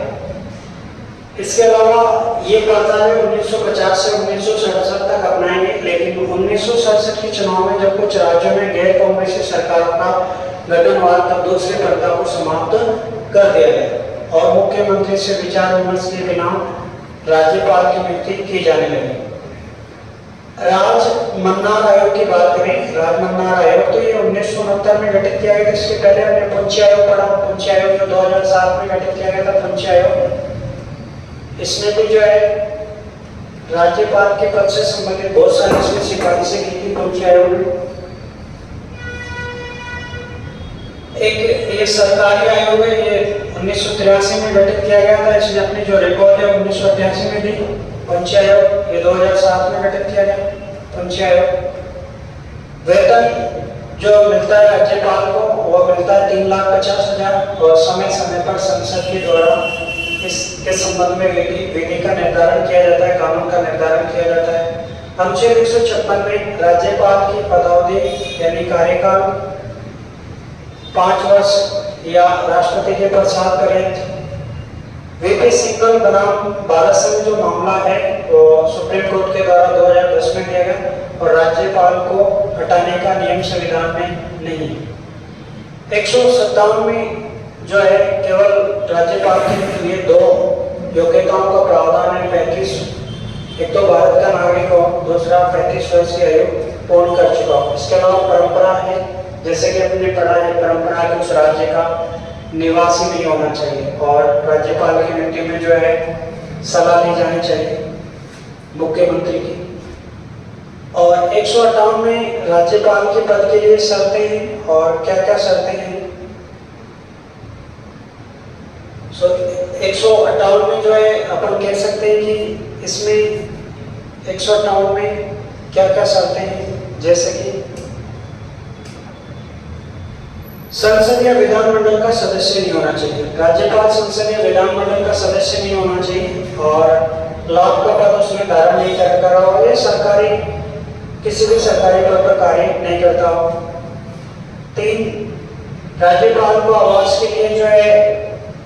इसके अलावा ये प्रथा है 1950 से 1967 तक अपनाएंगे, लेकिन 1967 के चुनाव में जब कुछ राज्यों में गैर कांग्रेसी सरकारों का गठन हुआ तब दूसरी प्रथा को समाप्त कर दिया गया और मुख्यमंत्री से विचार विमर्श के बिना राज्यपाल की नियुक्ति की जाने लगी। राजमन्नार आयोग की बात करें, राजमन्नार आयोग तो ये 1969 में गठित किया गया। इसके पहले हमने पुंछ आयोग पढ़ा। पुंछ आयोग जो 2007 में गठित किया गया था पुंछ आयोग, इसमें भी जो है राज्यपाल के पद से संबंधित बहुत सारी इसमें सिफारिशें की थी पुंछ आयोग ने। एक ये सरकारी आयोग है, ये 1983 में गठित किया गया था। इसने अपनी जो रिपोर्ट है 1988 में दी। पुंछ आयोग ये 2007 में गठित किया गया पुंछ आयोग। वेतन जो मिलता है राज्यपाल को वो मिलता है 3,50,000 और समय समय पर संसद के द्वारा इसके संबंध में विधि का निर्धारण किया जाता है, कानून का निर्धारण किया जाता है। अनुच्छेद 156 में राज्यपाल की पदावधि यानी कार्यकाल 5 वर्ष या राष्ट्रपति के प्रसाद पर्यंत। वीपी सिंघल बनाम भारत संघ जो मामला है वो सुप्रीम कोर्ट के द्वारा 2010 में दिया गया और राज्यपाल को हटाने का नियम संविधान में नहीं है। 157 में जो है केवल राज्यपाल के लिए 2 योग्यताओं का प्रावधान है। 35, एक तो भारत का नागरिक हो, दूसरा 35 वर्ष की आयु पूर्ण कर चुका हो। इसके अलावा परंपरा है, जैसे कि हमने पढ़ा है, परंपरा के उस राज्य का निवासी नहीं होना चाहिए और राज्यपाल की नियुक्ति में जो है सलाह दी जानी चाहिए मुख्यमंत्री की। और 158 में राज्यपाल के पद के लिए शर्तें हैं और क्या क्या शर्तें हैं। 158 में जो है अपन कह सकते हैं कि इसमें 158 में क्या क्या शर्तें हैं, जैसे कि संसद या विधानमंडल का सदस्य नहीं होना चाहिए। राज्यपाल संसद या विधानमंडल का सदस्य नहीं होना चाहिए और लाभ का पद उसने धारण नहीं करा हो या सरकारी किसी भी सरकारी पद पर कार्य नहीं करता हो। 3, राज्यपाल को आवास के लिए जो है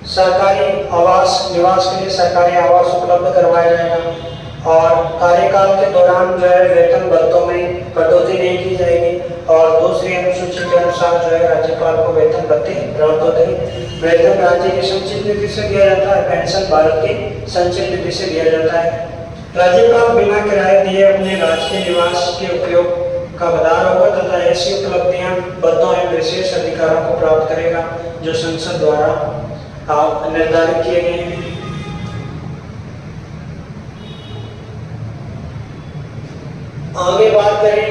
सरकारी आवास, निवास के लिए सरकारी आवास उपलब्ध करवाया जाएगा और कार्यकाल के दौरान जो है वेतन भत्तों में कटौती नहीं की जाएगी और दूसरी अनुसूची के अनुसार जो है राज्यपाल को वेतन भत्ते प्राप्त होते हैं। वेतन राज्य की संचित निधि से दिया जाता है, पेंशन भारत की संचित निधि से दिया जाता है। राज्यपाल बिना किराए दिए अपने राजकीय निवास के उपयोग का हकदार होगा तथा ऐसी उपलब्धियां, भत्तों एवं विशेष अधिकारों को प्राप्त करेगा जो संसद द्वारा निर्धारित किए गए हैं। आगे बात करें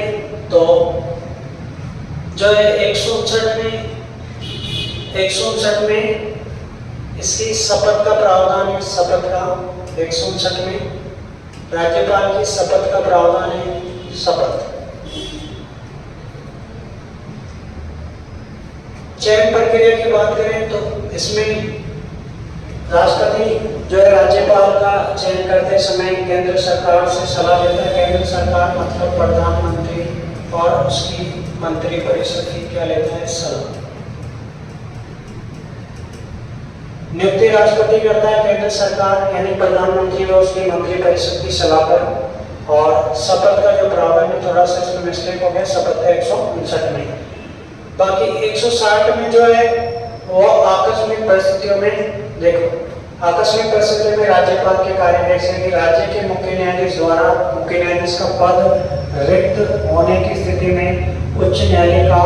तो जो है 159 में इसकी शपथ का प्रावधान है। शपथ का 159 में राज्यपाल की शपथ का प्रावधान है। शपथ चयन प्रक्रिया की बात करें तो इसमें राष्ट्रपति जो है राज्यपाल का चयन करते समय केंद्र सरकार से सलाह लेता है। केंद्र सरकार मतलब प्रधानमंत्री और उसकी मंत्री परिषद की क्या लेता है, सलाह। नियुक्ति राष्ट्रपति करता है, केंद्र सरकार यानी प्रधानमंत्री और उसकी मंत्री परिषद की सलाह पर। और शपथ का जो प्रावधान है थोड़ा सा इसमें मिस्टेक हो गया, शपथ का 159 में। बाकी 160 में जो है वो आकस्मिक परिस्थितियों में, देखो आकस्मिक परिस्थितियों में राज्यपाल के कार्य जैसे कि राज्य के मुख्य न्यायाधीश द्वारा मुख्य न्यायाधीश का पद रिक्त होने की स्थिति में उच्च न्यायालय का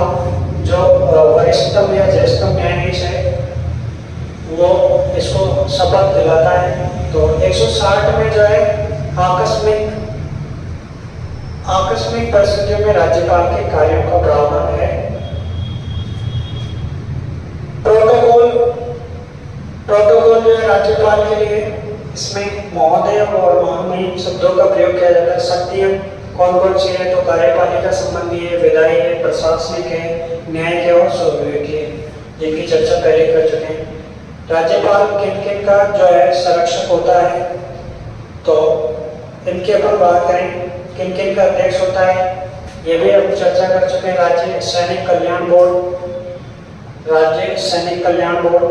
जो वरिष्ठतम या ज्येष्ठतम न्यायाधीश है वो इसको शपथ दिलाता है। तो 160 में जो है आकस्मिक परिस्थितियों में राज्यपाल के कार्यों का प्रावधान है। प्रोटोकॉल जो है राज्यपाल के लिए, इसमें महोदय और महामहिम शब्दों का प्रयोग किया जाता है। शक्तियां कौन कौन सी है तो कार्यपालिका संबंधी है, विधायी है, प्रशासनिक है, न्यायिक है और स्वविवेकी है, जिनकी चर्चा पहले कर चुके हैं। राज्यपाल किन का जो है संरक्षक होता है तो इनकी अपन बात करें, किन का अध्यक्ष होता है ये भी हम चर्चा कर चुके हैं। राज्य सैनिक कल्याण बोर्ड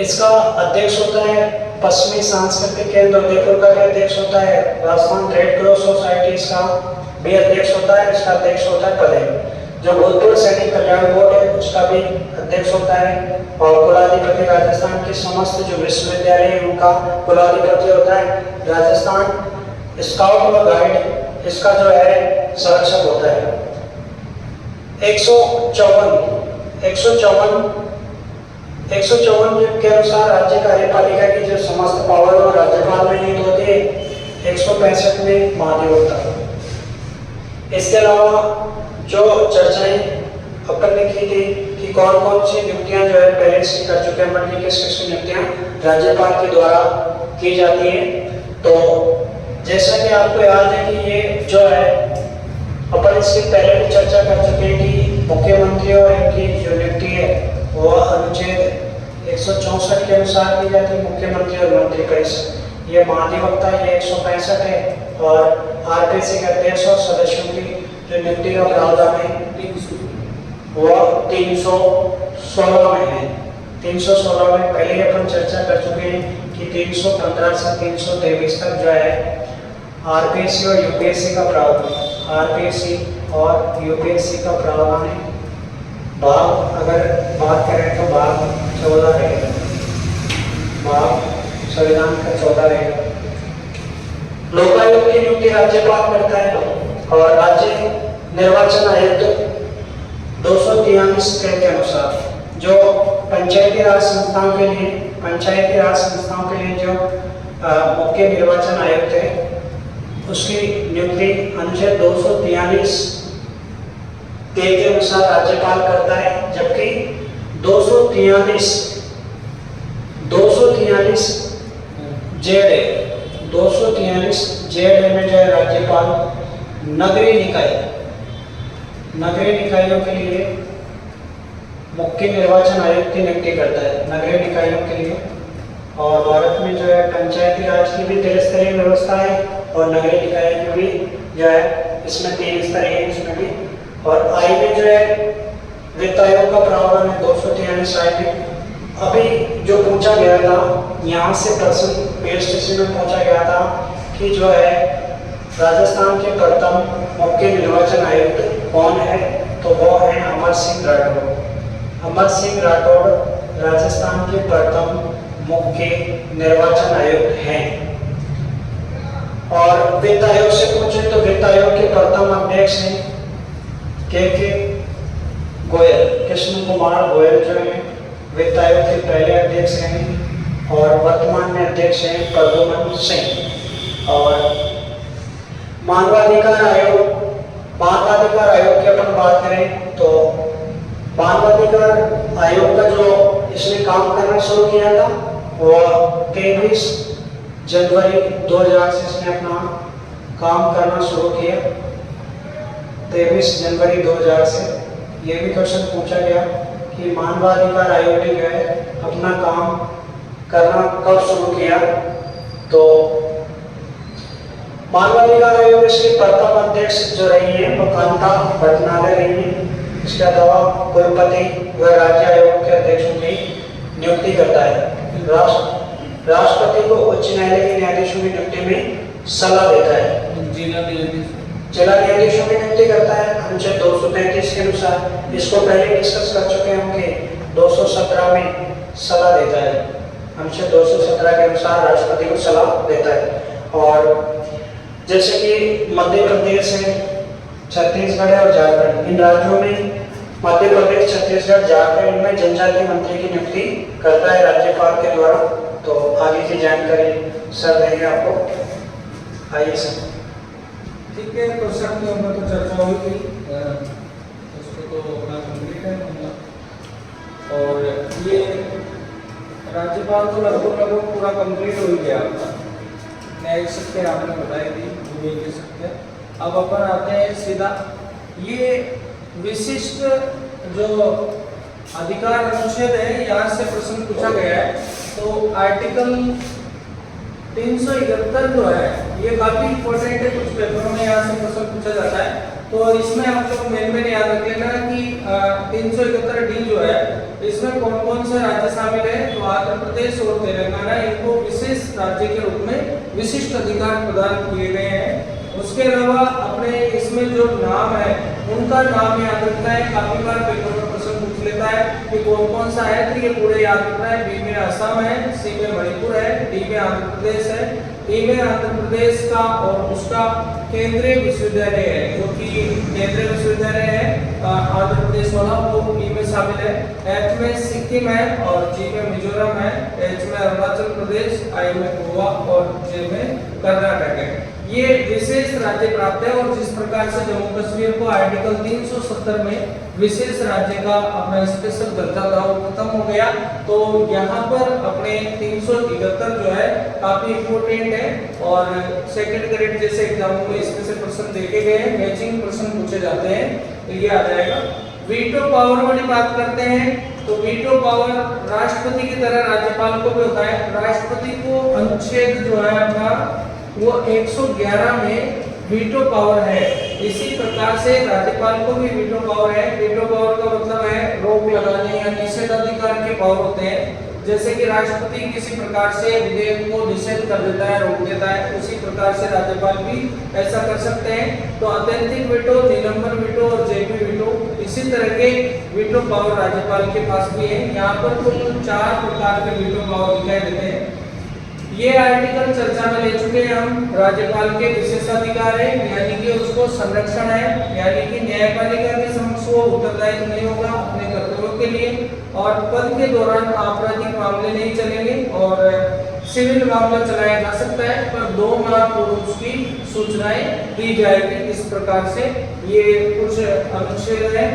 इसका अध्यक्ष होता है पश्चिमी सांस्कृतिक केंद्र उदयपुर का भी अध्यक्ष होता है। राजस्थान रेड क्रॉस सोसाइटी इसका भी अध्यक्ष होता है, इसका अध्यक्ष होता है पदेन। जो भूतपूर्व सैनिक कल्याण बोर्ड है उसका भी अध्यक्ष होता है और कुलाधिपति राजस्थान के समस्त जो विश्वविद्यालय है उनका कुलाधिपति होता है। राजस्थान स्काउट व गाइड इसका जो है संरक्षक होता है। 154 के अनुसार राज्य कार्यपालिका की जो समस्त पावर और राज्यपाल में निहित होती है। 165 में महाधिवक्ता। इसके अलावा जो चर्चाएं अपन ने की थी कि कौन कौन सी नियुक्तियां जो है पहले से कर चुके हैं अपन, किस किस नियुक्तियां राज्यपाल के द्वारा की जाती है। तो जैसा कि आपको याद है कि ये जो है अपन इससे पहले भी चर्चा कर चुके हैं कि मुख्यमंत्री और इनकी जो नियुक्ति है वो अनुच्छेद 164 के अनुसार की जाती है। मुख्यमंत्री और मंत्री परिषद, ये महाधिवक्ता ये 165 है और आरपीसी के अध्यक्ष और सदस्यों की जो नियुक्ति का प्रावधान है वह 316 में है। 316 में पहले ही अपन चर्चा कर चुके हैं कि 315 से 323 तक जो है आरपीएससी और यूपीएससी का प्रावधान, आरपीएससी और यूपीएससी का प्रावधान है। भाग अगर बात करें तो भाग 14 रहेगा, भाग संविधान का 14 रहेगा। लोकायुक्त की नियुक्ति राज्यपाल करता है और राज्य निर्वाचन आयुक्त 243 के अनुसार जो पंचायती राज संस्थाओं के लिए जो मुख्य निर्वाचन आयुक्त है उसकी नियुक्ति अनुच्छेद 243 के अनुसार राज्यपाल करता है, जबकि 243 जेड में जो है राज्यपाल नगरीय निकायों के लिए मुख्य निर्वाचन आयुक्त की नियुक्ति करता है, नगरीय निकायों के लिए। और भारत में जो है पंचायती राज की भी त्रिस्तरीय व्यवस्था है और नगरीय निकाय की भी जो है इसमें 3 स्तरीय है इसमें भी। और आई में जो है वित्त आयोग का प्रावधान है 243 आई में। अभी जो पूछा गया था यहाँ से प्रश्न पेश स्टेशन में पूछा गया था कि जो है राजस्थान के प्रथम मुख्य निर्वाचन आयुक्त कौन है, तो वो है अमर सिंह राठौड़। अमर सिंह राठौड़ राजस्थान के प्रथम मुख्य निर्वाचन आयुक्त हैं। और वित्त आयोग से पूछे तो वित्त आयोग के प्रथम अध्यक्ष हैं के गोयल, कृष्ण कुमार गोयल जो है वित्त आयोग के पहले अध्यक्ष हैं और वर्तमान में अध्यक्ष हैं प्रद्युमन सिंह। और मानवाधिकार आयोग की अपन बात करें तो मानवाधिकार आयोग का जो इसने काम करना शुरू किया था वो 23 जनवरी 2000 से इसने अपना काम करना शुरू किया। 23 जनवरी 2000 से ये भी क्वेश्चन पूछा गया कि मानवाधिकार आयोग ने जो है अपना काम करना कब शुरू किया, तो मानवाधिकार आयोग इसके प्रथम अध्यक्ष जो रही है वो कांता भटनागर रही है। इसके अलावा कुलपति व राज्य आयोग के अध्यक्षों की नियुक्ति करता है। राष्ट्रपति को उच्च न्यायालय के न्यायाधीशों की नियुक्ति में सलाह देता है। जिला न्यायाधीशों की नियुक्ति करता है अनुच्छेद 233 के अनुसार। इसको पहले डिस्कस कर चुके हैं कि 217 में सलाह देता है। अनुच्छेद 217 के अनुसार राष्ट्रपति को सलाह देता है। और जैसे कि मध्य प्रदेश है, छत्तीसगढ़ है और झारखंड, इन राज्यों में मध्य प्रदेश, छत्तीसगढ़, झारखंड इनमें जनजातीय मंत्री की नियुक्ति करता है राज्यपाल के द्वारा। तो आगे की जानकारी सर देंगे आपको। आइए सर। ठीक है, क्वेश्चन के ऊपर तो चर्चा हुई थी, उसको तो अपना कंप्लीट है और ये राज्यपाल तो लगभग पूरा कंप्लीट हो गया आपका। न्यायिक सत्य आपने बताई थी, भूमि सत्य। अब अपन आते हैं सीधा ये विशिष्ट जो अधिकार अनुच्छेद है, यहाँ से प्रश्न पूछा गया है। तो आर्टिकल 371 जो है ये काफी इंपॉर्टेंट है, कुछ पेपरों में यहाँ से प्रश्न पूछा जाता है। तो इसमें आप लोग मेन याद रख लेना कि 371D जो है इसमें कौन कौन से राज्य शामिल है। तो आंध्र प्रदेश और तेलंगाना इनको विशेष राज्य के रूप में विशिष्ट अधिकार प्रदान किए गए हैं। उसके अलावा अपने इसमें जो नाम है उनका नाम याद रखना है। काफी बार पेपर में प्रश्न पूछ लेता है कि कौन कौन सा है, तो ये पूरे याद रखना है। बी में असम है, सी में मणिपुर है, डी में आंध्र प्रदेश है, ई में आंध्र प्रदेश का और उसका केंद्रीय विश्वविद्यालय है जो कि केंद्रीय विश्वविद्यालय है आंध्र प्रदेश वाला, वो ई में शामिल है। एफ में सिक्किम है और जी में मिजोरम है, एच में अरुणाचल प्रदेश, आई में गोवा और जे में कर्नाटक है। ये विशेष राज्य प्राप्त है। और जिस प्रकार से जम्मू कश्मीर को आर्टिकल 370 में विशेष राज्य का अपना स्पेशल दर्जा था वो खत्म हो गया, तो यहाँ पर अपने 371 जो है काफी इंपोर्टेंट है। और सेकंड ग्रेड जैसे एग्जामों में इसमें से प्रश्न देखे गए हैं, मैचिंग प्रश्न पूछे जाते हैं, तो ये आ जाएगा। वीटो पावर वाली बात करते हैं तो वीटो पावर राष्ट्रपति की तरह राज्यपाल को भी होता है। राष्ट्रपति को अनुच्छेद जो है अपना वो 111 में वीटो पावर है। इसी प्रकार से राज्यपाल को भी वीटो पावर है। वीटो पावर का मतलब है रोक लगाने या निषेधाधिकार के पावर होते हैं। जैसे कि राष्ट्रपति किसी प्रकार से विधेयक को निषेध कर देता है, रोक देता है, उसी प्रकार से राज्यपाल भी ऐसा कर सकते हैं। तो अत्यंतिक वीटो, निलंबन वीटो और जेपी वीटो, इसी तरह के वीटो पावर राज्यपाल के पास भी है। यहाँ पर कुल 4 प्रकार के वीटो पावर दिखाई देते हैं। ये आर्टिकल चर्चा में ले चुके हैं हम। राज्यपाल के विशेषाधिकार है, यानी कि उसको संरक्षण है, यानी कि न्यायपालिका के समक्ष वो उत्तरदायी नहीं होगा अपने कर्तव्यों के लिए, और पद के दौरान आपराधिक मामले नहीं चलेंगे और सिविल मामला चलाया जा सकता है, पर 2 माह पूर्व उसकी सूचनाएं दी जाएगी। इस प्रकार से ये कुछ अनुच्छेद है।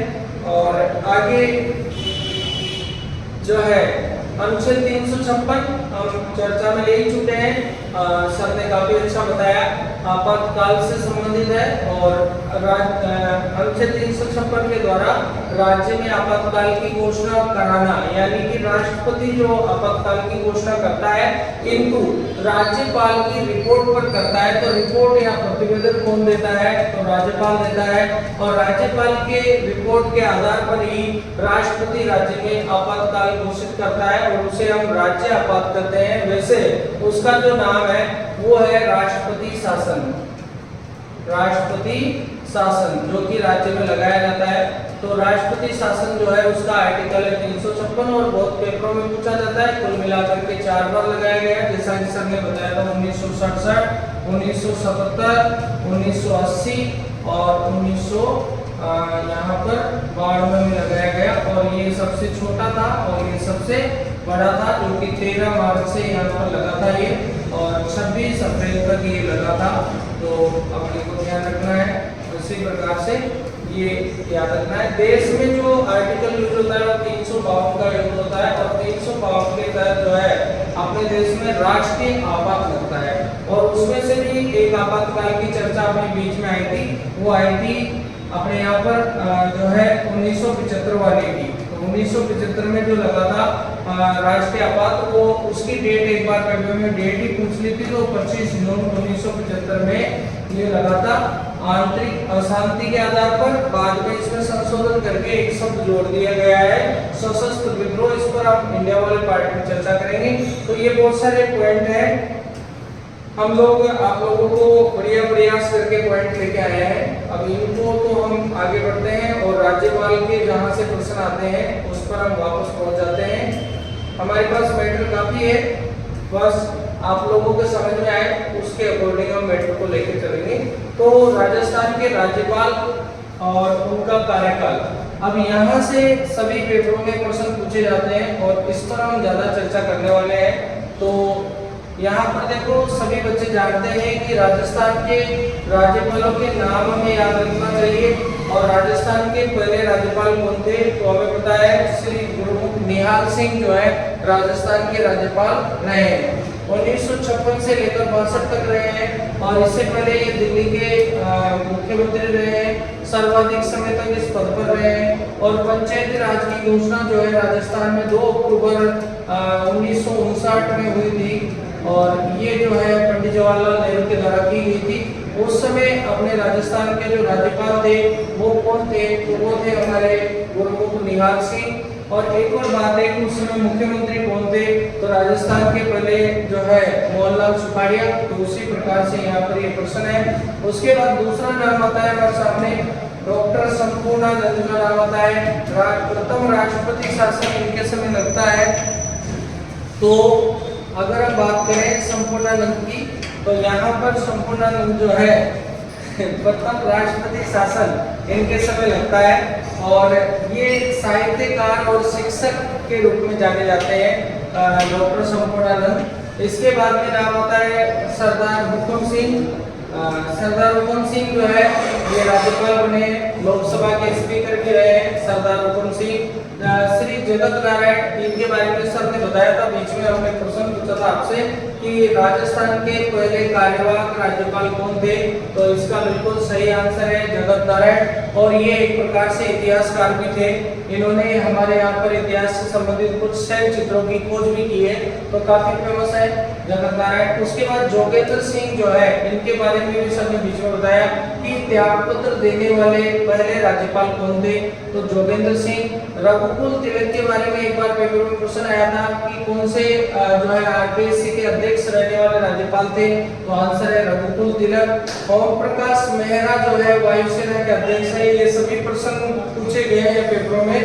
और आगे जो है अनुच्छेद 356 हम चर्चा में ले चुके हैं। सर ने काफी अच्छा बताया, आपातकाल से संबंधित है। और अनुच्छेद 356 के द्वारा राज्य में आपातकाल की घोषणा कराना, यानी कि राष्ट्रपति जो आपातकाल की घोषणा करता है, किंतु राज्यपाल की रिपोर्ट पर करता है। तो रिपोर्ट या प्रतिवेदन कौन देता है? तो राज्यपाल देता है। और राज्यपाल के रिपोर्ट के आधार पर ही राष्ट्रपति राज्य में आपातकाल घोषित करता है और उसे हम राज्य आपात कहते हैं। वैसे उसका जो नाम है वो है राष्ट्रपति शासन। राष्ट्रपति शासन जो कि राज्य में लगाया जाता है। तो राष्ट्रपति शासन जो है उसका आर्टिकल है 356 और बहुत पेपरों में पूछा जाता है। कुल मिलाकर के 4 बार लगाया गया, जैसा कि सर ने बताया था 1967, 1977, 1980 और 1900 यहाँ पर 92 में लगाया गया। और ये सबसे छोटा था और ये सबसे बड़ा था, जो कि 13 मार्च से यहाँ पर लगा था ये, और 26 अप्रैल तक ये लगा था। तो अपने को ध्यान रखना है। उसी प्रकार से ये याद रखना है। देश में जो आर्टिकल यूज होता है वो 352 का यूज होता है। और 352 के तहत जो है अपने देश में राष्ट्रीय आपात लगता है। और उसमें से भी एक आपातकाल की चर्चा अपने बीच में आई थी, वो आई थी अपने यहाँ पर जो है 1975 वाली की। तो 1975 में जो लगा था राष्ट्रीय आपात, वो उसकी डेट एक बार पेपर में डेट ही पूछ ली थी। तो 25 जून 1975 में ये लगा था। आंतरिक अशांति के आधार पर बाद में इसमें संशोधन करके एक शब्द जोड़ दिया गया है, सशस्त्र विद्रोह। इस पर आप इंडिया वाले पार्ट में चर्चा करेंगे। तो ये बहुत सारे पॉइंट हैं, हम लोग आप लोगों को बढ़िया प्रयास करके पॉइंट लेके आए हैं। अब इनको तो हम आगे बढ़ते हैं और राज्यपाल के जहाँ से प्रश्न आते हैं उस पर हम वापस पहुँच जाते हैं। हमारे पास मैटर काफ़ी है, बस आप लोगों के समझ में आए उसके अकॉर्डिंग हम मैटर को लेकर चलेंगे। तो राजस्थान के राज्यपाल और उनका कार्यकाल, अब यहाँ से सभी पेपरों में प्रश्न पूछे जाते हैं और इस पर हम ज़्यादा चर्चा करने वाले हैं। तो यहाँ पर देखो, सभी बच्चे जानते हैं कि राजस्थान के राज्यपालों के नाम हमें याद रखना चाहिए। और राजस्थान के पहले राज्यपाल कौन थे? तो हमें पता है श्री गुरुमुख निहाल सिंह जो है राजस्थान के राज्यपाल रहे हैं। 1956 से लेकर 62 तक रहे हैं। और इससे पहले ये दिल्ली के मुख्यमंत्री रहे हैं, सर्वाधिक समय तक इस पद पर रहे हैं। और पंचायती राज की घोषणा जो है राजस्थान में 2 अक्टूबर 1959 में हुई थी। और ये जो है पंडित जवाहरलाल नेहरू के द्वारा की गई थी। उस समय अपने राजस्थान के जो राज्यपाल थे वो कौन थे? तो वो थे हमारे गुरुमुख निहाल सिंह। और एक और बात है कि उस समय मुख्यमंत्री कौन थे? तो राजस्थान के पहले जो है मोहनलाल सुखाड़िया। तो उसी प्रकार से यहाँ पर ये प्रश्न है। उसके बाद दूसरा नाम आता है हमारे सामने डॉक्टर संपूर्णानंद का नाम आता है। प्रथम राष्ट्रपति शासन इनके समय लगता है। तो अगर हम बात करें संपूर्णानंद की, तो यहाँ पर संपूर्णानंद जो है प्रथम राष्ट्रपति शासन इनके समय लगता है। और ये साहित्यकार और शिक्षक के रूप में जाने जाते हैं डॉक्टर संपूर्णानंद। इसके बाद में नाम आता है सरदार हुकुम सिंह। सरदार हुकुम सिंह जो है ये राज्यपाल बने, लोकसभा के स्पीकर भी रहे सरदार हुकुम सिंह। श्री जगत नारायण, इनके बारे में सर ने बताया था, बीच में हमने प्रश्न पूछा था आपसे कि राजस्थान के पहले कार्यवाहक राज्यपाल कौन थे, तो इसका बिल्कुल सही आंसर है जगत नारायण। और ये एक प्रकार से इतिहासकार भी थे, इन्होंने हमारे यहाँ पर इतिहास से संबंधित कुछ शैल चित्रों की खोज भी की है, तो काफी फेमस है जगत नारायण। उसके बाद जोगेंद्र सिंह जो है, इनके बारे में भी सर ने बीच में बताया कि त्यागपत्र देने वाले पहले राज्यपाल कौन थे, तो जोगेंद्र सिंह। रघुकुल तिलक के बारे में एक बार पेपर में क्वेश्चन आया था कि कौन से जो है आरपीएससी के अध्यक्ष रहने वाले राज्यपाल थे, तो आंसर है रघुकुल तिलक। ओम प्रकाश मेहरा जो है वायुसेना के अध्यक्ष है। ये सभी प्रश्न पूछे गए हैं पेपरों में,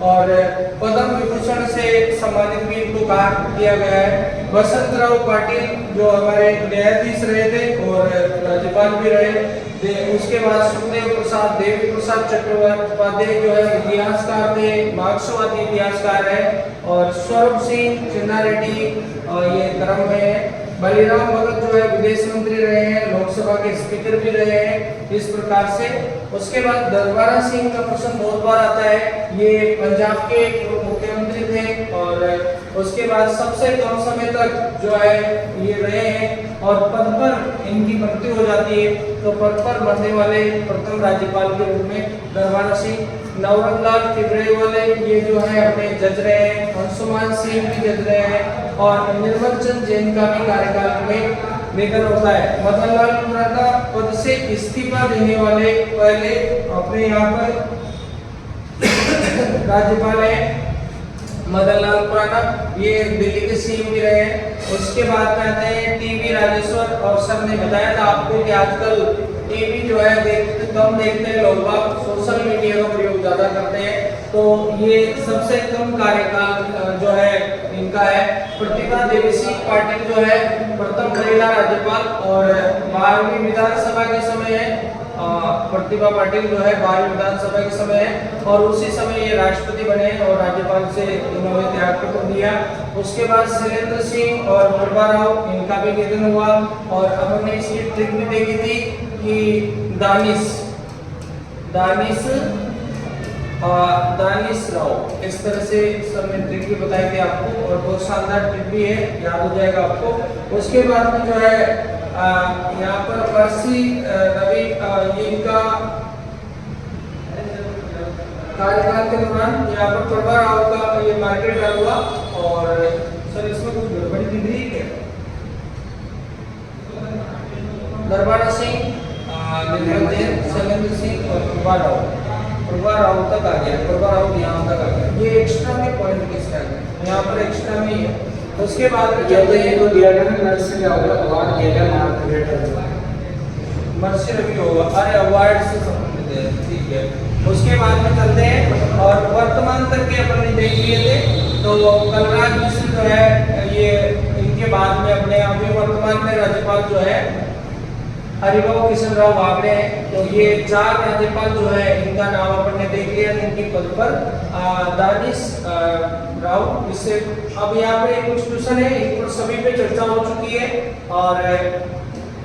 और पद्म विभूषण से सम्मानित भी इनको किया गया है। वसंतराव पाटिल जो हमारे न्यायाधीश रहे थे और राज्यपाल भी रहे। उसके बाद सुखदेव प्रसाद, देवी प्रसाद चट्टोपाध्याय जो है इतिहासकार थे, मार्क्सवादी इतिहासकार है। और स्वरूप सिंह चिन्ना रेड्डी ये क्रम में है। बलिराम भगत जो है विदेश मंत्री रहे हैं, लोकसभा के स्पीकर भी रहे हैं, इस प्रकार से। उसके बाद दरबारा सिंह का प्रश्न बहुत बार आता है, ये पंजाब के मुख्यमंत्री थे। और उसके बाद सबसे कम समय तक जो है ये रहे हैं, और पद पर इनकी मृत्यु हो जाती है, तो पद पर मरने वाले प्रथम राज्यपाल के रूप में दरबारा सिंह। नवरंग लाल टिब्रेवाले ये जो है अपने जज रहे हैं। अंशुमान सिंह भी जज रहे हैं, और निर्मल चंद जैन का भी कार्यकाल में वेतन होता है। मदन लाल खुराना पद से इस्तीफा देने वाले पहले अपने यहाँ पर राज्यपाल है मदन लाल खुराना, ये दिल्ली के सीएम भी रहे हैं। उसके बाद में आते हैं टीवी राजेश्वर, और सर ने बताया था आपको कि आजकल टीवी जो है कम देखते हैं लोग, सोशल मीडिया का प्रयोग ज्यादा करते हैं, तो ये सबसे कम कार्यकाल जो है इनका है। प्रतिभा देवी सिंह पाटिल जो है प्रथम महिला राज्यपाल, और 12वीं विधानसभा के समय है प्रतिभा पाटिल जो है 12वीं विधानसभा के समय है, और उसी समय ये राष्ट्रपति बने और राज्यपाल से इन्होंने त्यागपत्र दिया। उसके बाद शैलेंद्र सिंह और प्रभा राव, इनका भी निधन हुआ। और हमने इसकी ट्रिक भी देखी थी कि दानिश राव, इस तरह से सर ने ट्रिक भी बताई थी आपको, और बहुत शानदार ट्रिक भी है, याद हो जाएगा आपको। उसके बाद में जो है यहाँ पर पर्सी रवि, ये इनका कार्यकाल के दौरान यहाँ पर प्रभा राव का ये मार्केट हुआ। और सर इसमें कुछ गड़बड़ी दिख रही है क्या? दरबारा सिंह, निर्मल जैन, शैलेंद्र सिंह और प्रभा राव तक आ गया, प्रभा राव यहाँ तक आ गया। ये एक्स्ट्रा में पॉइंट किसका है, यहाँ पर एक्स्ट्रा में है। उसके बाद में चलते हैं तो दिया गया नर्सरी होगा, अवार्ड दिया गया मर्सी रवि होगा, अरे अवार्ड से संबंधित है, ठीक है। उसके बाद में चलते हैं, और वर्तमान तक के अपन ने देख लिए थे, तो कलराज मिश्र जो है ये इनके बाद में अपने अभी वर्तमान में राज्यपाल जो है हरिभाऊ किशन राव बाबरे हैं। तो ये 4 राज्यपाल जो है इनका नाम अपन ने देख लिया, इनकी पद पर दानिश राव। इससे अब यहाँ पे कुछ क्वेश्चन है, इन पर सभी पे चर्चा हो चुकी है। और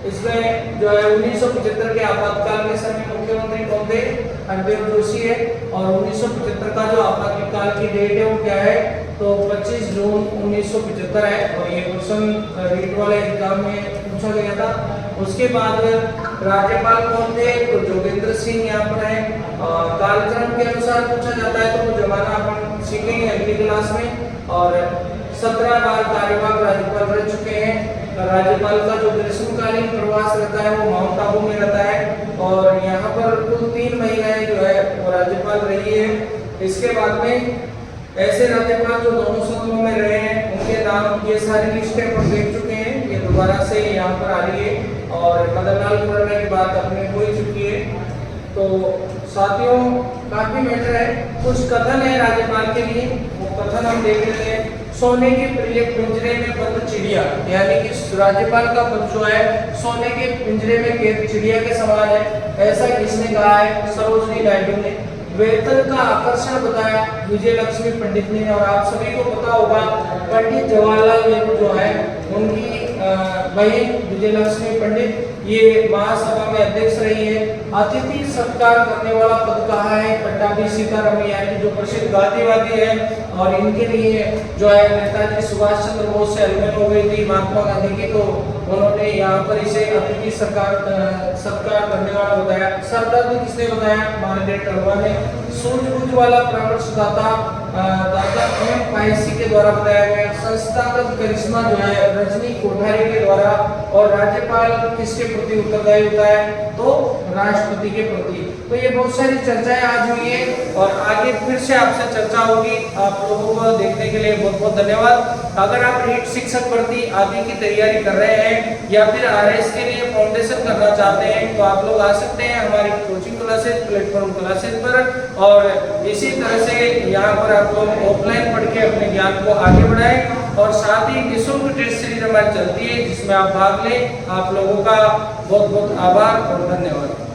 इसमें जो है 1975 के आपातकाल के समय मुख्यमंत्री कौन थे, हरदेव जोशी है। और 1975 का जो आपातकाल की डेट है वो क्या है, तो 25 जून 1975 है। और ये क्वेश्चन रीट वाले एग्जाम में पूछा गया था। उसके बाद राज्यपाल कौन थे, तो जोगेंद्र सिंह यहाँ पर है। कालक्रम के अनुसार पूछा जाता है, तो वो जमाना अपन सीखेंगे अगली क्लास में। और 17 बार कार्यवाहक राज्यपाल रह चुके हैं। राज्यपाल का जो ग्रीष्मकालीन प्रवास रहता है वो माउंट आबू में रहता है। और यहाँ पर कुल 3 महिलाएं जो है वो राज्यपाल रही है। इसके बाद में ऐसे राज्यपाल जो दोनों सदनों में रहे हैं उनके नाम, ये सारी लिस्टें हम देख चुके हैं, ये दोबारा से यहाँ पर आ रही है। और मदन लाल खुराना की बात अपने हो ही चुकी है। तो साथियों काफी मैटर है, कुछ कथन है राज्यपाल के लिए, वो कथन हम देख लेते हैं। सोने के पिंजरे में बंद चिड़िया, यानी कि राज्यपाल का पद जो है सोने के पिंजरे में कैद चिड़िया के समान है, ऐसा किसने कहा है, सरोजिनी नायडू ने। वेतन का आकर्षण बताया विजय लक्ष्मी पंडित ने। और आप सभी को पता होगा पंडित जवाहरलाल नेहरू जो है उनकी बहन विजयलक्ष्मी पंडित ये महासभा में अध्यक्ष रही है। अतिथि सत्कार करने वाला पद कहा है पट्टाभी सीतारमैया की, जो प्रसिद्ध गांधीवादी है, और इनके लिए जो है नेताजी सुभाष चंद्र बोस से अलग हो गई थी महात्मा गांधी की, तो उन्होंने यहाँ पर इसे अतिथि सत्कार करने वाला बताया। सरदर्द किसने बताया? मार्गरेट अल्वा ने। सूझबूझ वाला परामर्शदाता दाता एम पायसी के द्वारा बताया गया। संस्थागत करिश्मा जो है रजनी कोठारी के द्वारा। और राज्यपाल किसके प्रति उत्तरदायी होता है? तो राष्ट्रपति के प्रति। तो ये बहुत सारी चर्चाएं आज हुई है और आगे फिर से आपसे चर्चा होगी। आप लोगों को देखने के लिए बहुत बहुत धन्यवाद। अगर आप नीट शिक्षक भर्ती आदि की तैयारी कर रहे हैं या फिर आरएस के लिए फाउंडेशन करना चाहते हैं तो आप लोग आ सकते हैं हमारी कोचिंग क्लासेस, प्लेटफॉर्म क्लासेस पर। और इसी तरह से यहाँ पर आप लोग ऑफलाइन पढ़ के अपने ज्ञान को आगे बढ़ाएं। और साथ ही निःशुल्क टेस्ट सीरीज हमारी चलती है जिसमें आप भाग लें। आप लोगों का बहुत बहुत आभार और धन्यवाद।